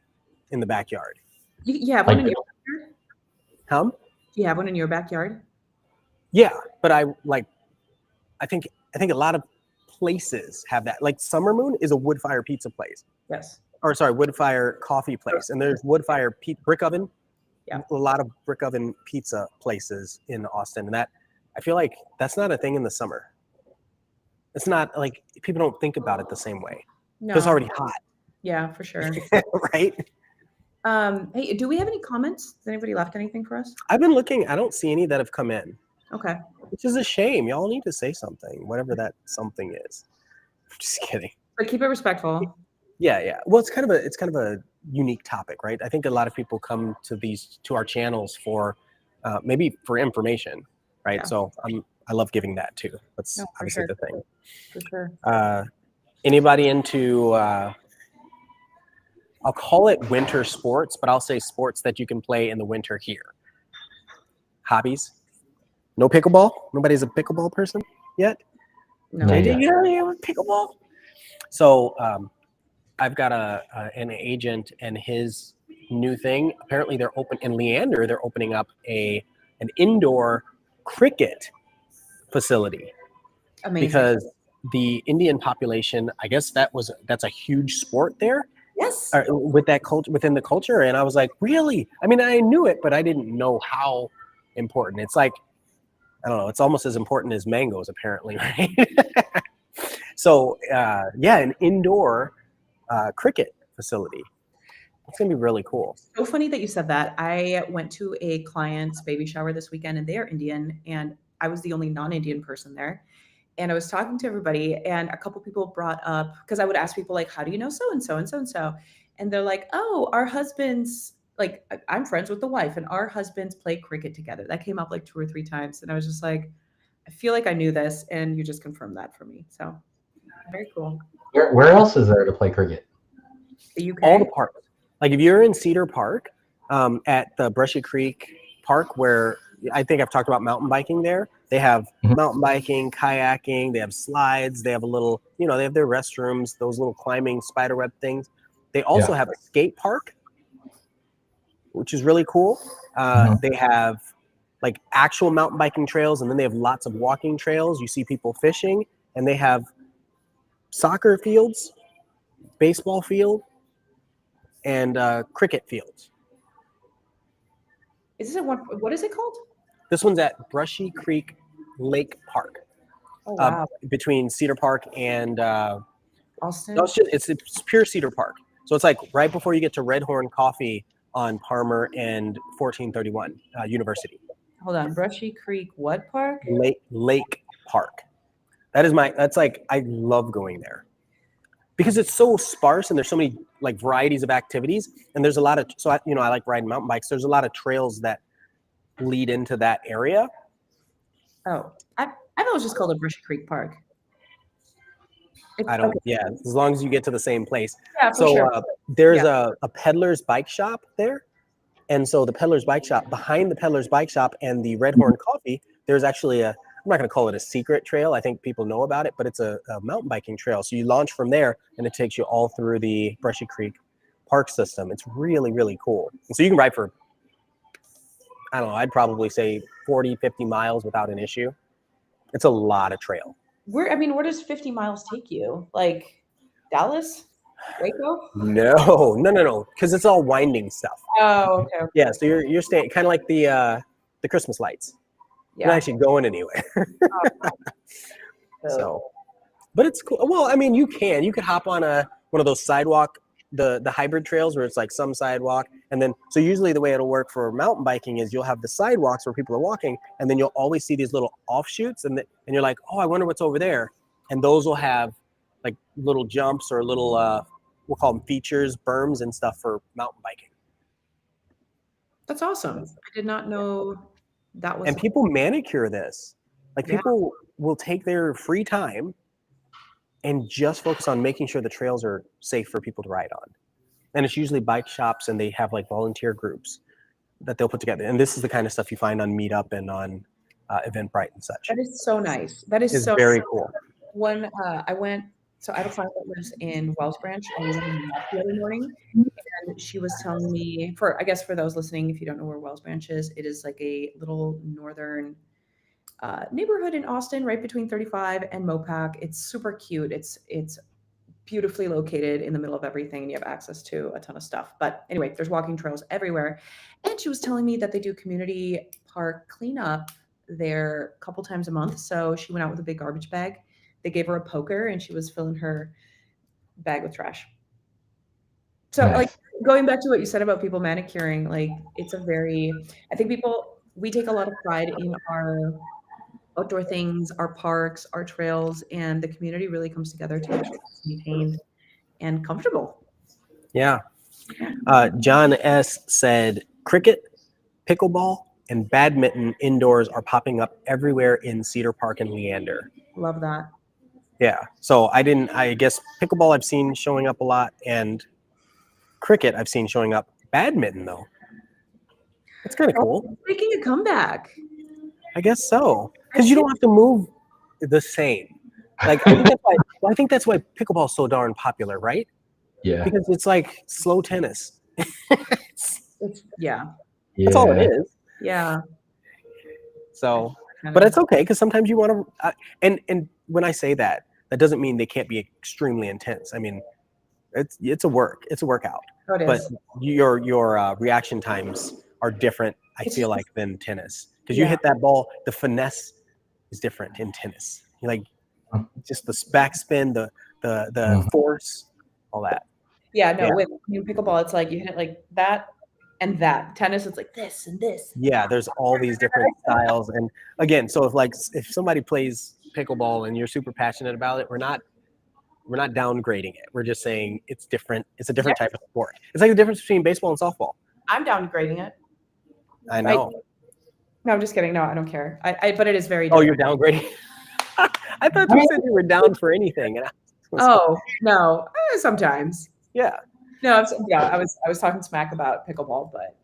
in the backyard. You have one in your backyard? Huh? You have one in your backyard? Yeah, but I think a lot of places have that. Like Summer Moon is a wood fire pizza place. Yes. Or sorry, wood fire coffee place, and there's wood fire brick oven. Yeah. A lot of brick oven pizza places in Austin, and that I feel like that's not a thing in the summer. It's not like people don't think about it the same way. No. It's already hot. Yeah, for sure. Right? Hey, do we have any comments? Has anybody left anything for us? I've been looking. I don't see any that have come in. Okay. Which is a shame. Y'all need to say something, whatever that something is. I'm just kidding. But keep it respectful. Yeah. Well, it's kind of a unique topic, right? I think a lot of people come to our channels for maybe for information, right? Yeah. So I love giving that too. That's obviously the thing. For sure. Anybody into I'll call it winter sports, but I'll say sports that you can play in the winter here. Hobbies? No pickleball? Nobody's a pickleball person yet? No. JJ, you know pickleball? So I've got an agent, and his new thing, apparently they're opening up an indoor cricket facility. Amazing. Because the Indian population, I guess that's a huge sport there. Yes. With that culture, within the culture. And I was like, really? I mean, I knew it, but I didn't know how important. It's like, I don't know, it's almost as important as mangoes, apparently, right? So, an indoor cricket facility. It's going to be really cool. So funny that you said that. I went to a client's baby shower this weekend, and they are Indian, and I was the only non-Indian person there. And I was talking to everybody, and a couple people brought up, because I would ask people like, how do you know so-and-so and so-and-so? And they're like, oh, our husbands, like I'm friends with the wife, and our husbands play cricket together. That came up like 2 or 3 times. And I was just like, I feel like I knew this, and you just confirmed that for me. So very cool. Where else is there to play cricket? The UK? All the parks. Like if you're in Cedar Park, at the Brushy Creek Park, where I think I've talked about mountain biking there. They have mountain biking, kayaking, they have slides, they have a little, they have their restrooms, those little climbing spider web things. They also have a skate park, which is really cool. They have like actual mountain biking trails, and then they have lots of walking trails. You see people fishing, and they have soccer fields, baseball field, and cricket fields. Is this what is it called? This one's at Brushy Creek Lake Park. Oh, wow. Between Cedar Park and Austin? No, it's pure Cedar Park. So it's like right before you get to Redhorn Coffee on Palmer and 1431 University. Hold on, Brushy Creek what park? Lake Park. That's like, I love going there because it's so sparse and there's so many like varieties of activities, and there's a lot of, so I like riding mountain bikes. There's a lot of trails that lead into that area. Oh, I've always just called it Brushy Creek Park. Yeah, as long as you get to the same place. Yeah, for sure. There's a peddler's bike shop there. And so the peddler's bike shop, behind the peddler's bike shop and the Redhorn Coffee, there's actually I'm not going to call it a secret trail. I think people know about it, but it's a mountain biking trail. So you launch from there and it takes you all through the Brushy Creek park system. It's really, really cool. And so you can ride for, I don't know, I'd probably say 40, 50 miles without an issue. It's a lot of trail. Where does 50 miles take you? Like Dallas? Waco? No. Because it's all winding stuff. Oh, okay. Yeah, so you're staying kind of like the Christmas lights. Yeah. You're not actually going anywhere. So, but it's cool. Well, I mean, you could hop on one of those sidewalk, the hybrid trails where it's like some sidewalk, and then so usually the way it'll work for mountain biking is you'll have the sidewalks where people are walking, and then you'll always see these little offshoots, and you're like, oh, I wonder what's over there, and those will have like little jumps or little we'll call them features, berms and stuff for mountain biking. That's awesome. I did not know that was. And people manicure this. Like Yeah. people will take their free time and just focus on making sure the trails are safe for people to ride on. And it's usually bike shops, and they have like volunteer groups that they'll put together. And this is the kind of stuff you find on Meetup and on Eventbrite and such. That is so nice. That is It's so very cool. When I went, so I have a client that lives in Wells Branch, and we went in the other morning, and she was telling me, I guess for those listening, if you don't know where Wells Branch is, it is like a little northern neighborhood in Austin, right between 35 and Mopac. It's super cute. It's beautifully located in the middle of everything, and you have access to a ton of stuff. But anyway, there's walking trails everywhere. And she was telling me that they do community park cleanup there a couple times a month. So she went out with a big garbage bag. They gave her a poker, and she was filling her bag with trash. So Nice. like going back to what you said about people manicuring, like it's I think we take a lot of pride in our outdoor things, our parks, our trails, and the community really comes together to make sure it's maintained and comfortable. Yeah. John S. said, cricket, pickleball, and badminton indoors are popping up everywhere in Cedar Park and Leander. Love that. Yeah. So I guess pickleball I've seen showing up a lot, and cricket I've seen showing up. Badminton, though. That's kind of cool. Making a comeback. I guess so. Because you don't have to move the same. Like I think that's why pickleball is so darn popular, right? Yeah. Because it's like slow tennis. Yeah. That's all it is. Yeah. So, but it's okay, because sometimes you want to. And when I say that, that doesn't mean they can't be extremely intense. I mean, it's a workout. Oh, it but is. your reaction times are different. I feel like than tennis, because you hit that ball, the finesse is different in tennis. You like just the backspin, the force, all that. Yeah, no, with pickleball, it's like you hit it like that and that. Tennis, it's like this and this. Yeah, there's all these different styles. And again, so if somebody plays pickleball and you're super passionate about it, we're not downgrading it. We're just saying it's different. It's a different type of sport. It's like the difference between baseball and softball. I'm downgrading it. I know. No, I'm just kidding. No, I don't care. But it is very different. different. Oh, you're downgrading? I thought you said you were down for anything. Oh, no. Sometimes. Yeah. No, I was talking smack about pickleball, but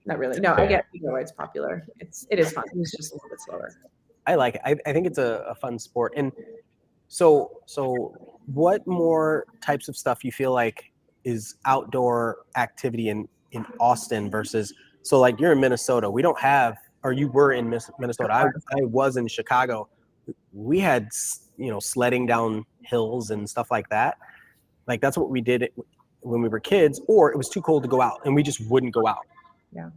not really. No, I get why it's popular. It is fun. It's just a little bit slower. I like it. I think it's a fun sport. And so what more types of stuff you feel like is outdoor activity in Austin versus, so like you're in Minnesota, we don't have, or you were in Minnesota. I was in Chicago. We had, sledding down hills and stuff like that. Like that's what we did when we were kids, or it was too cold to go out and we just wouldn't go out. Yeah.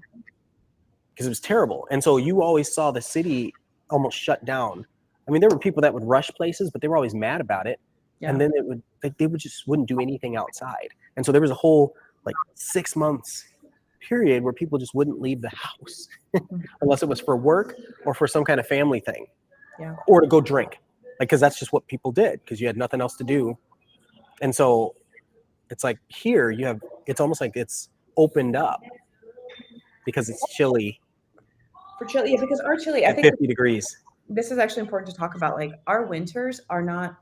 Because it was terrible. And so you always saw the city almost shut down. I mean, there were people that would rush places, but they were always mad about it. Yeah. And then they wouldn't do anything outside. And so there was a whole 6 months period where people just wouldn't leave the house unless it was for work or for some kind of family thing. Yeah. Or to go drink. Because that's just what people did, because you had nothing else to do. And so it's like here it's almost like it's opened up because it's chilly. For chilly, yeah, because our chilly, I think 50 degrees. This is actually important to talk about. Like our winters are not.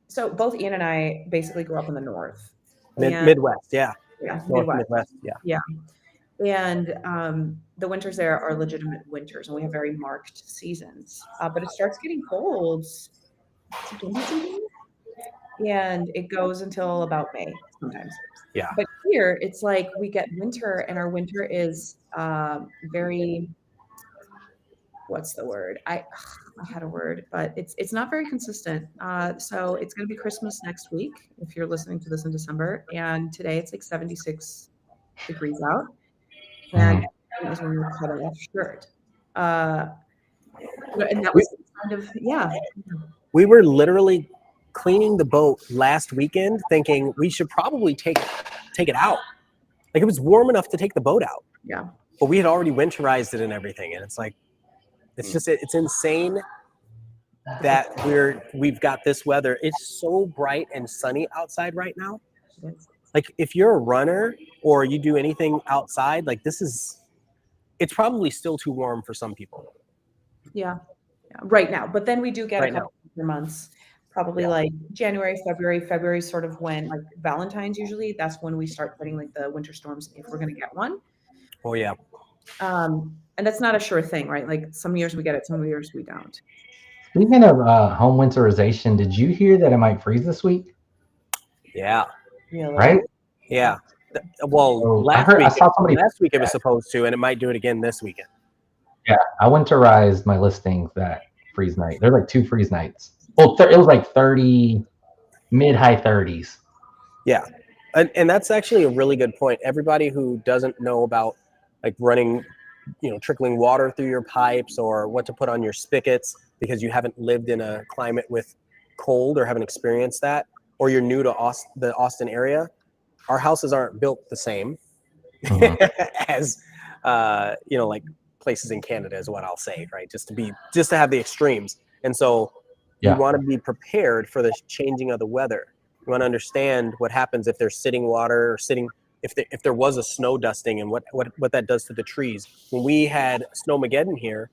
So both Ian and I basically grew up in the north. Midwest, yeah. Yeah, Midwest, yeah. Yeah. And the winters there are legitimate winters, and we have very marked seasons. But it starts getting cold, and it goes until about May sometimes. Yeah. But here it's like we get winter, and our winter is very. What's the word? I had a word, but it's not very consistent. So it's going to be Christmas next week if you're listening to this in December, and today it's like 76 degrees out. And it was when we cut off shirt. And that was kind of, We were literally cleaning the boat last weekend thinking we should probably take it out. Like it was warm enough to take the boat out. Yeah. But we had already winterized it and everything. And it's like, it's insane that we've got this weather. It's so bright and sunny outside right now. like if you're a runner or you do anything outside, like it's probably still too warm for some people. Yeah, right now. But then we do get a Right now. couple of months, probably Yeah. like January, February is sort of when, like Valentine's usually, that's when we start getting like the winter storms if we're going to get one. Oh yeah. And that's not a sure thing, right? Like some years we get it, some years we don't. Speaking of home winterization, did you hear that it might freeze this week? Yeah. Really? Right? Yeah. Well, So last I saw somebody. week it was supposed to, and it might do it again this weekend. Yeah, I winterized my listings that freeze night. There's like 2 freeze nights. Well, it was like 30, mid-high 30s. Yeah. And that's actually a really good point. Everybody who doesn't know about like running, trickling water through your pipes or what to put on your spigots because you haven't lived in a climate with cold or haven't experienced that, or you're new to the Austin area, our houses aren't built the same as, like places in Canada is what I'll say, right? Just to have the extremes. And so you want to be prepared for the changing of the weather. You want to understand what happens if there's sitting water or if there was a snow dusting and what that does to the trees. When we had Snowmageddon here,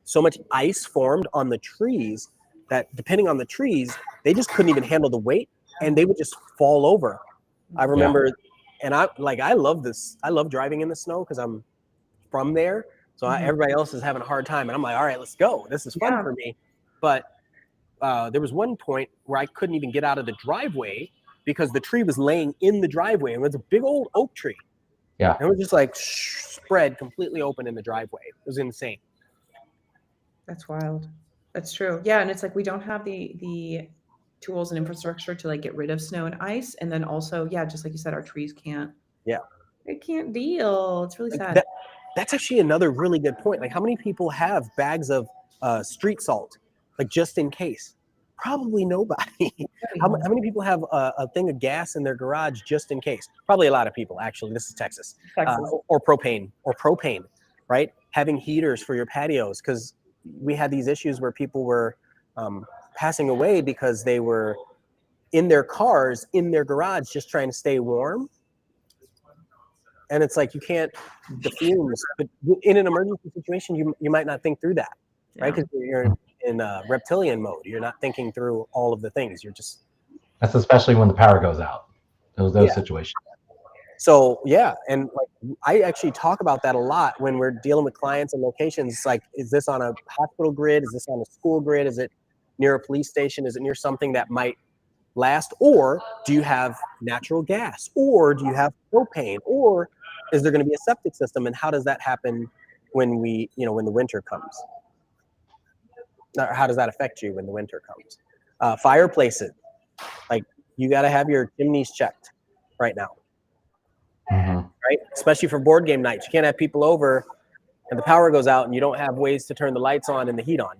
so much ice formed on the trees that depending on the trees, they just couldn't even handle the weight and they would just fall over. I remember, and I love this. I love driving in the snow because I'm from there. So everybody else is having a hard time. And I'm like, all right, let's go. This is fun for me. But there was one point where I couldn't even get out of the driveway because the tree was laying in the driveway. And it was a big old oak tree. Yeah. And it was just like spread completely open in the driveway. It was insane. That's wild. That's true. Yeah. And it's like we don't have the tools and infrastructure to like get rid of snow and ice. And then also, just like you said, our trees can't. Yeah. They can't deal. It's really sad. That's actually another really good point. Like how many people have bags of street salt, like just in case? Probably nobody. How many people have a thing of gas in their garage just in case? Probably a lot of people, actually. This is Texas. Or propane, right? Having heaters for your patios, because we had these issues where people were passing away because they were in their cars, in their garage, just trying to stay warm. And it's like you can't, the fumes, but in an emergency situation, you might not think through that, right? Because you're in reptilian mode. You're not thinking through all of the things. You're just. That's especially when the power goes out. Those situations. So and like I actually talk about that a lot when we're dealing with clients and locations. It's like, is this on a hospital grid? Is this on a school grid? Is it near a police station? Is it near something that might last? Or do you have natural gas? Or do you have propane? Or is there going to be a septic system? And how does that happen when when the winter comes? Or how does that affect you when the winter comes? Fireplaces, like you got to have your chimneys checked right now, right? Especially for board game nights. You can't have people over and the power goes out and you don't have ways to turn the lights on and the heat on.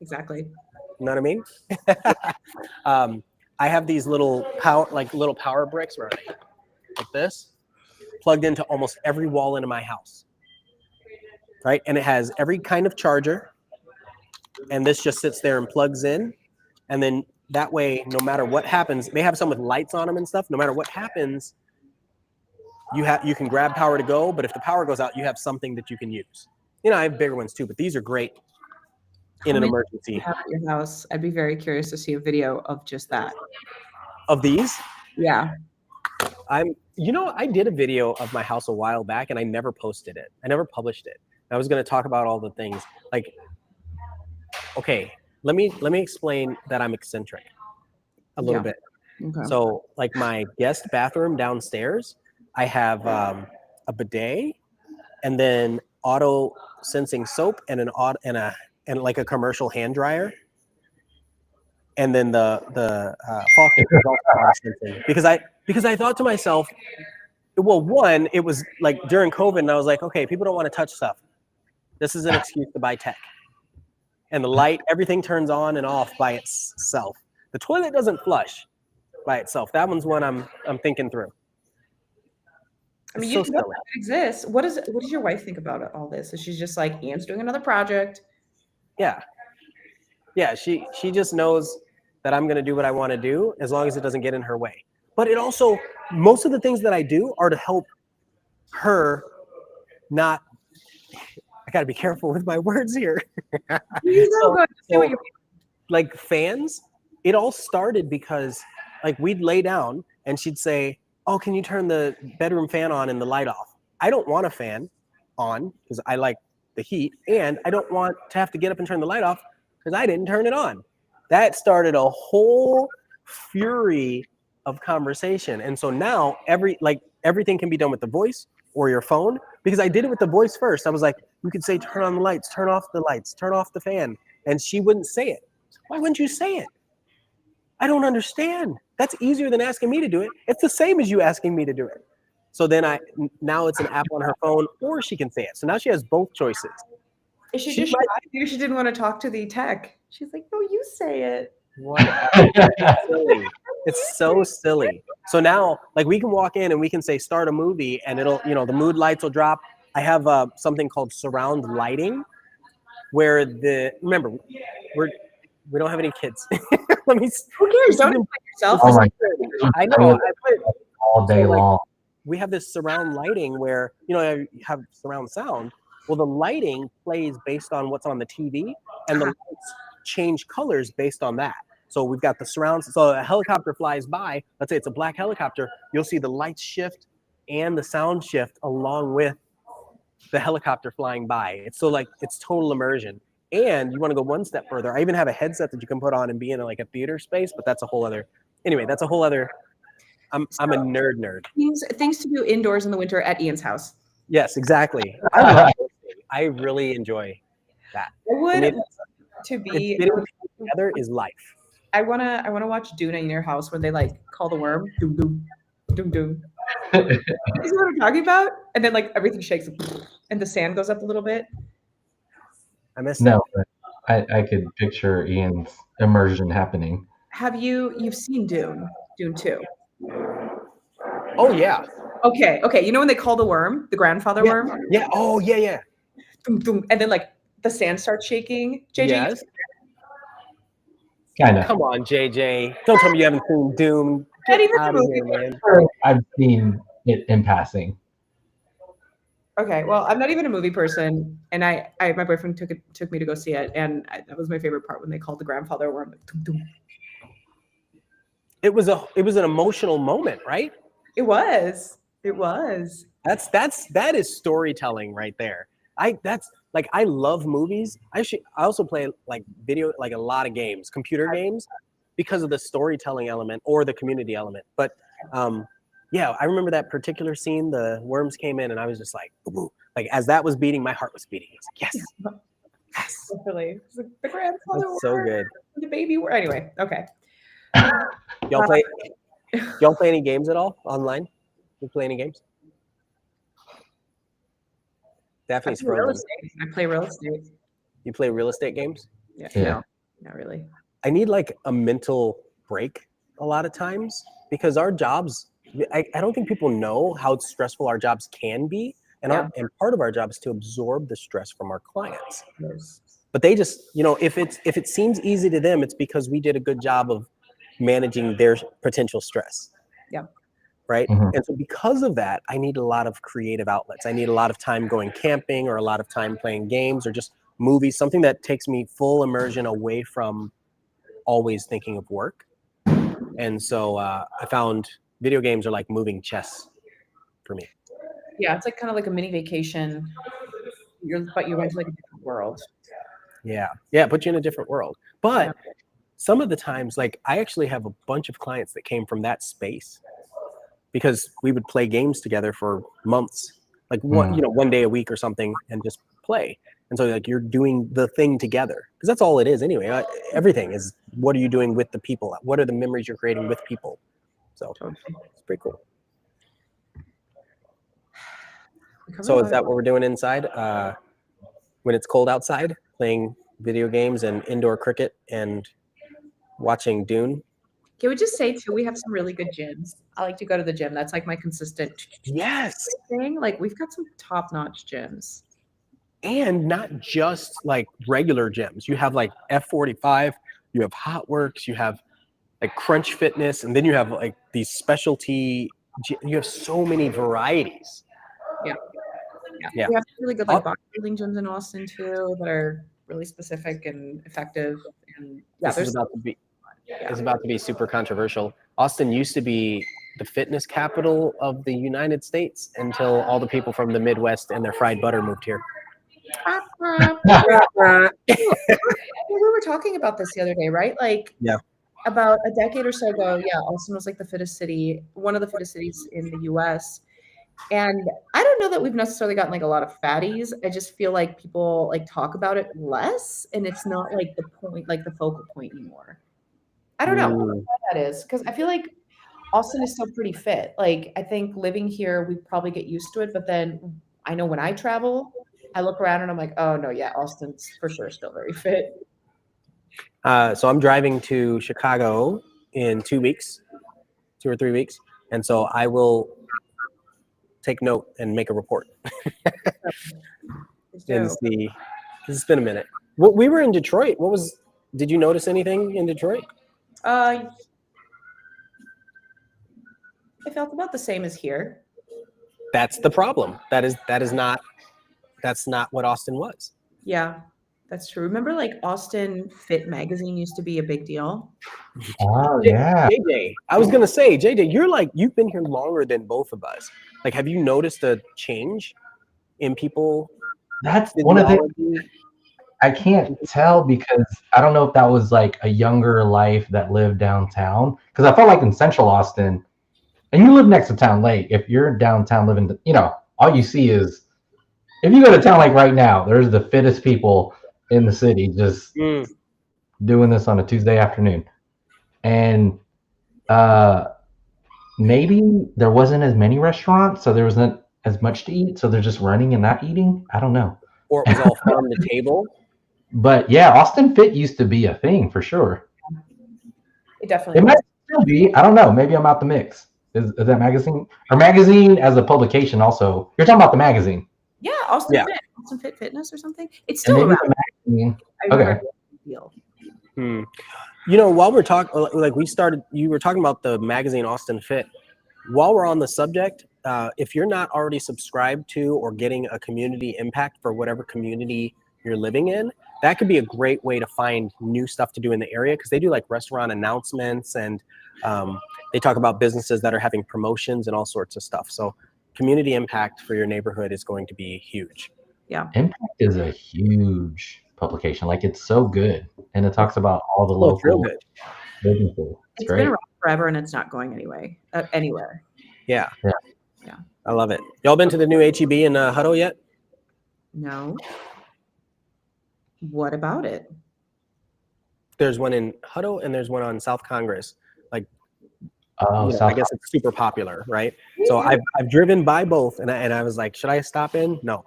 Exactly. You know what I mean? I have these little power bricks where like this, plugged into almost every wall into my house, right? And it has every kind of charger, and this just sits there and plugs in, and then that way, no matter what happens, they have some with lights on them and stuff. No matter what happens, you can grab power to go, but if the power goes out, you have something that you can use. I have bigger ones too, but these are great in an emergency. You have at your house? I'd be very curious to see a video of just that. Of these? Yeah. I did a video of my house a while back and I never posted it. I never published it. I was going to talk about all the things. Like, okay, let me explain that I'm eccentric a little bit. Okay. So like my guest bathroom downstairs, I have a bidet and then auto sensing soap and and like a commercial hand dryer. And then the faucet is also auto sensing because I thought to myself, well, one, it was like during COVID and I was like, okay, people don't want to touch stuff. This is an excuse to buy tech. And the light, everything turns on and off by itself. The toilet doesn't flush by itself. That one's one I'm thinking through. I mean, you know that it exists. What does your wife think about all this? Is she just like, Ian's doing another project? Yeah. She just knows that I'm going to do what I want to do as long as it doesn't get in her way. but it also, most of the things that I do are to help her not, I gotta be careful with my words here. So, like fans, it all started because like we'd lay down and she'd say, oh, can you turn the bedroom fan on and the light off? I don't want a fan on because I like the heat, and I don't want to have to get up and turn the light off because I didn't turn it on. That started a whole fury of conversation. And so now everything can be done with the voice or your phone, because I did it with the voice first. I was like, you could say, turn on the lights, turn off the lights, turn off the fan. And she wouldn't say it. Why wouldn't you say it? I don't understand. That's easier than asking me to do it. It's the same as you asking me to do it. So then now it's an app on her phone, or she can say it. So now she has both choices. Is she just shy? Maybe she didn't want to talk to the tech. She's like, no, you say it. It's silly. It's so silly. So now, like, we can walk in and we can say, start a movie, and it'll, the mood lights will drop. I have something called surround lighting, where remember, we don't have any kids. Who cares? Don't invite yourself. Oh my I know. All day long. We have this surround lighting where, you have surround sound. Well, the lighting plays based on what's on the TV, and the lights change colors based on that. So we've got the surround. So a helicopter flies by. Let's say it's a black helicopter. You'll see the lights shift and the sound shift along with the helicopter flying by. It's total immersion. And you want to go one step further. I even have a headset that you can put on and be in like a theater space, but that's a whole other. Anyway, that's a whole other. I'm a nerd. Things to do indoors in the winter at Ian's house. Yes, exactly. I really enjoy that. I would to be together is life. I wanna watch Dune in your house where they like call the worm doom doom doom doom. You know what I'm talking about? And then like everything shakes and the sand goes up a little bit. I missed that. But I could picture Ian's immersion happening. Have you've seen Dune 2? Oh yeah. Okay. You know when they call the worm, the grandfather worm? Yeah. Oh yeah. Boom, boom. And then like the sand starts shaking. JJ. Yes. Kind of. Come on, JJ. Don't tell me you haven't seen Doom. Get out of here, man. I've seen it in passing. Okay, well, I'm not even a movie person, and my boyfriend took me to go see it, and that was my favorite part when they called the grandfather worm. It was an emotional moment, right? It was. That is storytelling right there. I love movies. I also play like video, like a lot of games, computer games, because of the storytelling element or the community element. But yeah, I remember that particular scene. The worms came in, and I was just like, ooh, like as that was beating, my heart was beating. I was like, yes. Definitely. It's like the grandfather worm. So good. The baby worm. Anyway, okay. Y'all play any games at all online? You play any games? Daphne's frozen. I play real estate. You play real estate games? Yeah. No, not really. I need like a mental break a lot of times, because our jobs, I don't think people know how stressful our jobs can be. And part of our job is to absorb the stress from our clients. Yes. But they just, if it seems easy to them, it's because we did a good job of managing their potential stress. Yeah. Right. Mm-hmm. And so because of that, I need a lot of creative outlets. I need a lot of time going camping, or a lot of time playing games, or just movies, something that takes me full immersion away from always thinking of work. And so I found video games are like moving chess for me. Yeah, it's like kind of like a mini vacation. But you went to like a different world. Yeah, it puts you in a different world. But some of the times, like I actually have a bunch of clients that came from that space, because we would play games together for months, like one day a week or something, and just play. And so like you're doing the thing together, because that's all it is anyway. Everything is, what are you doing with the people? What are the memories you're creating with people? So it's pretty cool. So is that what we're doing inside? When it's cold outside, playing video games and indoor cricket and watching Dune? Can we just say too, we have some really good gyms. I like to go to the gym. That's like my consistent thing. Like we've got some top-notch gyms. And not just like regular gyms. You have like F45, you have Hotworks, you have like Crunch Fitness, and then you have like these specialty. You have so many varieties. Yeah. Yeah. We have really good like bodybuilding gyms in Austin too that are really specific and effective. And This is about to be super controversial. Austin used to be the fitness capital of the United States until all the people from the Midwest and their fried butter moved here. We were talking about this the other day, right? Like, about a decade or so ago, Austin was like the fittest city, one of the fittest cities in the US. And I don't know that we've necessarily gotten like a lot of fatties. I just feel like people like talk about it less, and it's not like the point, like the focal point anymore. I don't know why that is, because I feel like Austin is still pretty fit. Like, I think living here, we probably get used to it, but then I know when I travel, I look around and I'm like, oh no, yeah, Austin's for sure still very fit. So I'm driving to Chicago in 2 weeks, 2 or 3 weeks. And so I will take note and make a report. And see, because it's been a minute. We were in Detroit. Did you notice anything in Detroit? I felt about the same as here. That's the problem. That's not what Austin was. Yeah, that's true. Remember, like Austin Fit magazine used to be a big deal. Oh yeah. JJ, I was gonna say, JJ, you've been here longer than both of us. Like, have you noticed a change in people? That's one of the things I can't tell, because I don't know if that was like a younger life that lived downtown. Because I felt like in Central Austin, and you live next to Town Lake, if you're downtown living, all you see is, if you go to Town Lake right now, there's the fittest people in the city just doing this on a Tuesday afternoon. And maybe there wasn't as many restaurants, so there wasn't as much to eat, so they're just running and not eating. I don't know. Or it was all farm to table. But yeah, Austin Fit used to be a thing for sure. It might still be. I don't know. Maybe I'm out the mix. Is that magazine or magazine as a publication? Also, you're talking about the magazine. Yeah, Austin Fit, Austin Fit Fitness or something. It's still around. Okay. While we're talking, like you were talking about the magazine Austin Fit. While we're on the subject, if you're not already subscribed to or getting a community impact for whatever community you're living in, that could be a great way to find new stuff to do in the area, because they do like restaurant announcements, and they talk about businesses that are having promotions and all sorts of stuff. So community impact for your neighborhood is going to be huge. Yeah. Impact is a huge publication. Like, it's so good. And it talks about all the local businesses. It's been around forever, and it's not going anywhere. Yeah. I love it. Y'all been to the new HEB in Hutto yet? No. What about it? There's one in Hutto and there's one on South Congress. Like, I guess it's super popular, right? So I've driven by both, and I was like, should I stop in? No.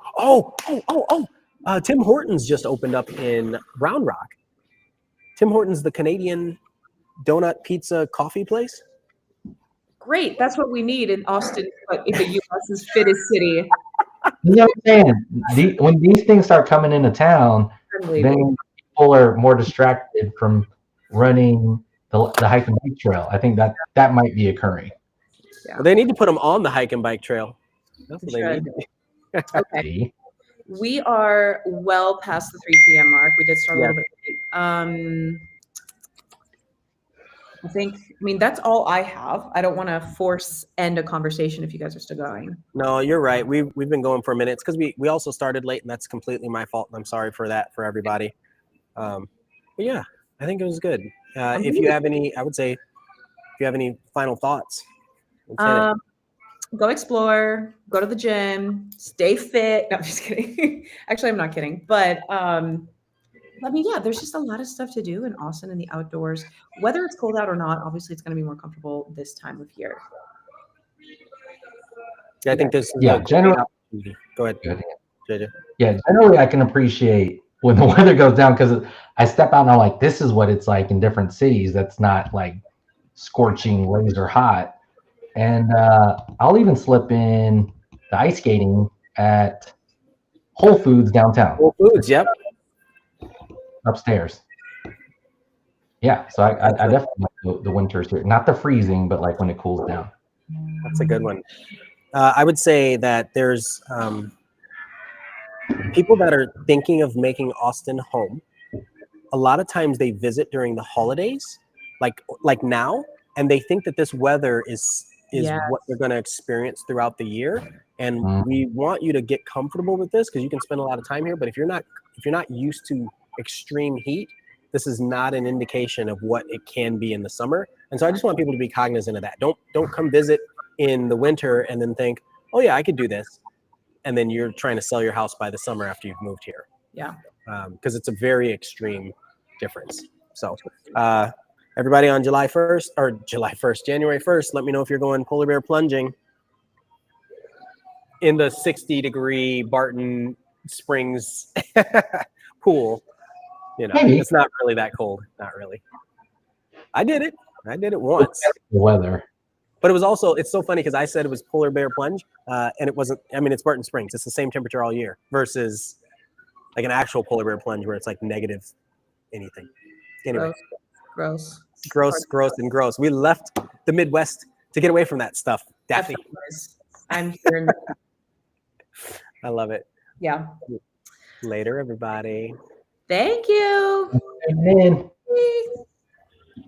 Tim Hortons just opened up in Round Rock. Tim Hortons, the Canadian donut, pizza, coffee place. Great. That's what we need in Austin, but in the U.S.'s fittest city. You know what I'm saying? When these things start coming into town, then people are more distracted from running the hike and bike trail. I think that might be occurring. Yeah. Well, they need to put them on the hike and bike trail. That's what they need. Okay. We are well past the 3 p.m. mark. We did start a little bit late. That's all I have. I don't want to end a conversation if you guys are still going. No, you're right. We've been going for a minute. It's because we also started late, and that's completely my fault. And I'm sorry for that for everybody. But yeah, I think it was good. If you have any final thoughts, go explore, go to the gym, stay fit. No, I'm just kidding. Actually, I'm not kidding. But there's just a lot of stuff to do in Austin in the outdoors. Whether it's cold out or not, obviously it's going to be more comfortable this time of year. Yeah, I think this. Generally. Go ahead, JJ. Yeah, generally I can appreciate when the weather goes down, because I step out and I'm like, this is what it's like in different cities. That's not like scorching laser hot. And I'll even slip in the ice skating at Whole Foods downtown. Whole Foods, yep. Upstairs. Yeah, so I definitely like the winters here. Not the freezing, but like when it cools down. That's a good one. I would say that there's people that are thinking of making Austin home. A lot of times they visit during the holidays, like now, and they think that this weather is Yes. what they're going to experience throughout the year. And Mm. we want you to get comfortable with this because you can spend a lot of time here. But if you're not used to extreme heat, this is not an indication of what it can be in the summer. And so I just want people to be cognizant of that. Don't come visit in the winter and then think, oh yeah, I could do this, and then you're trying to sell your house by the summer after you've moved here. Yeah. Because it's a very extreme difference. So everybody on January 1st, let me know if you're going polar bear plunging in the 60-degree Barton Springs pool. You know, Maybe. it's not really that cold. Not really. I did it once. The weather. But it was also, it's so funny because I said it was polar bear plunge, and it wasn't. I mean, it's Barton Springs. It's the same temperature all year versus like an actual polar bear plunge where it's like negative anything. Anyway, Gross. We left the Midwest to get away from that stuff. Daphne. I'm here. I love it. Yeah. Later, everybody. Thank you. Amen.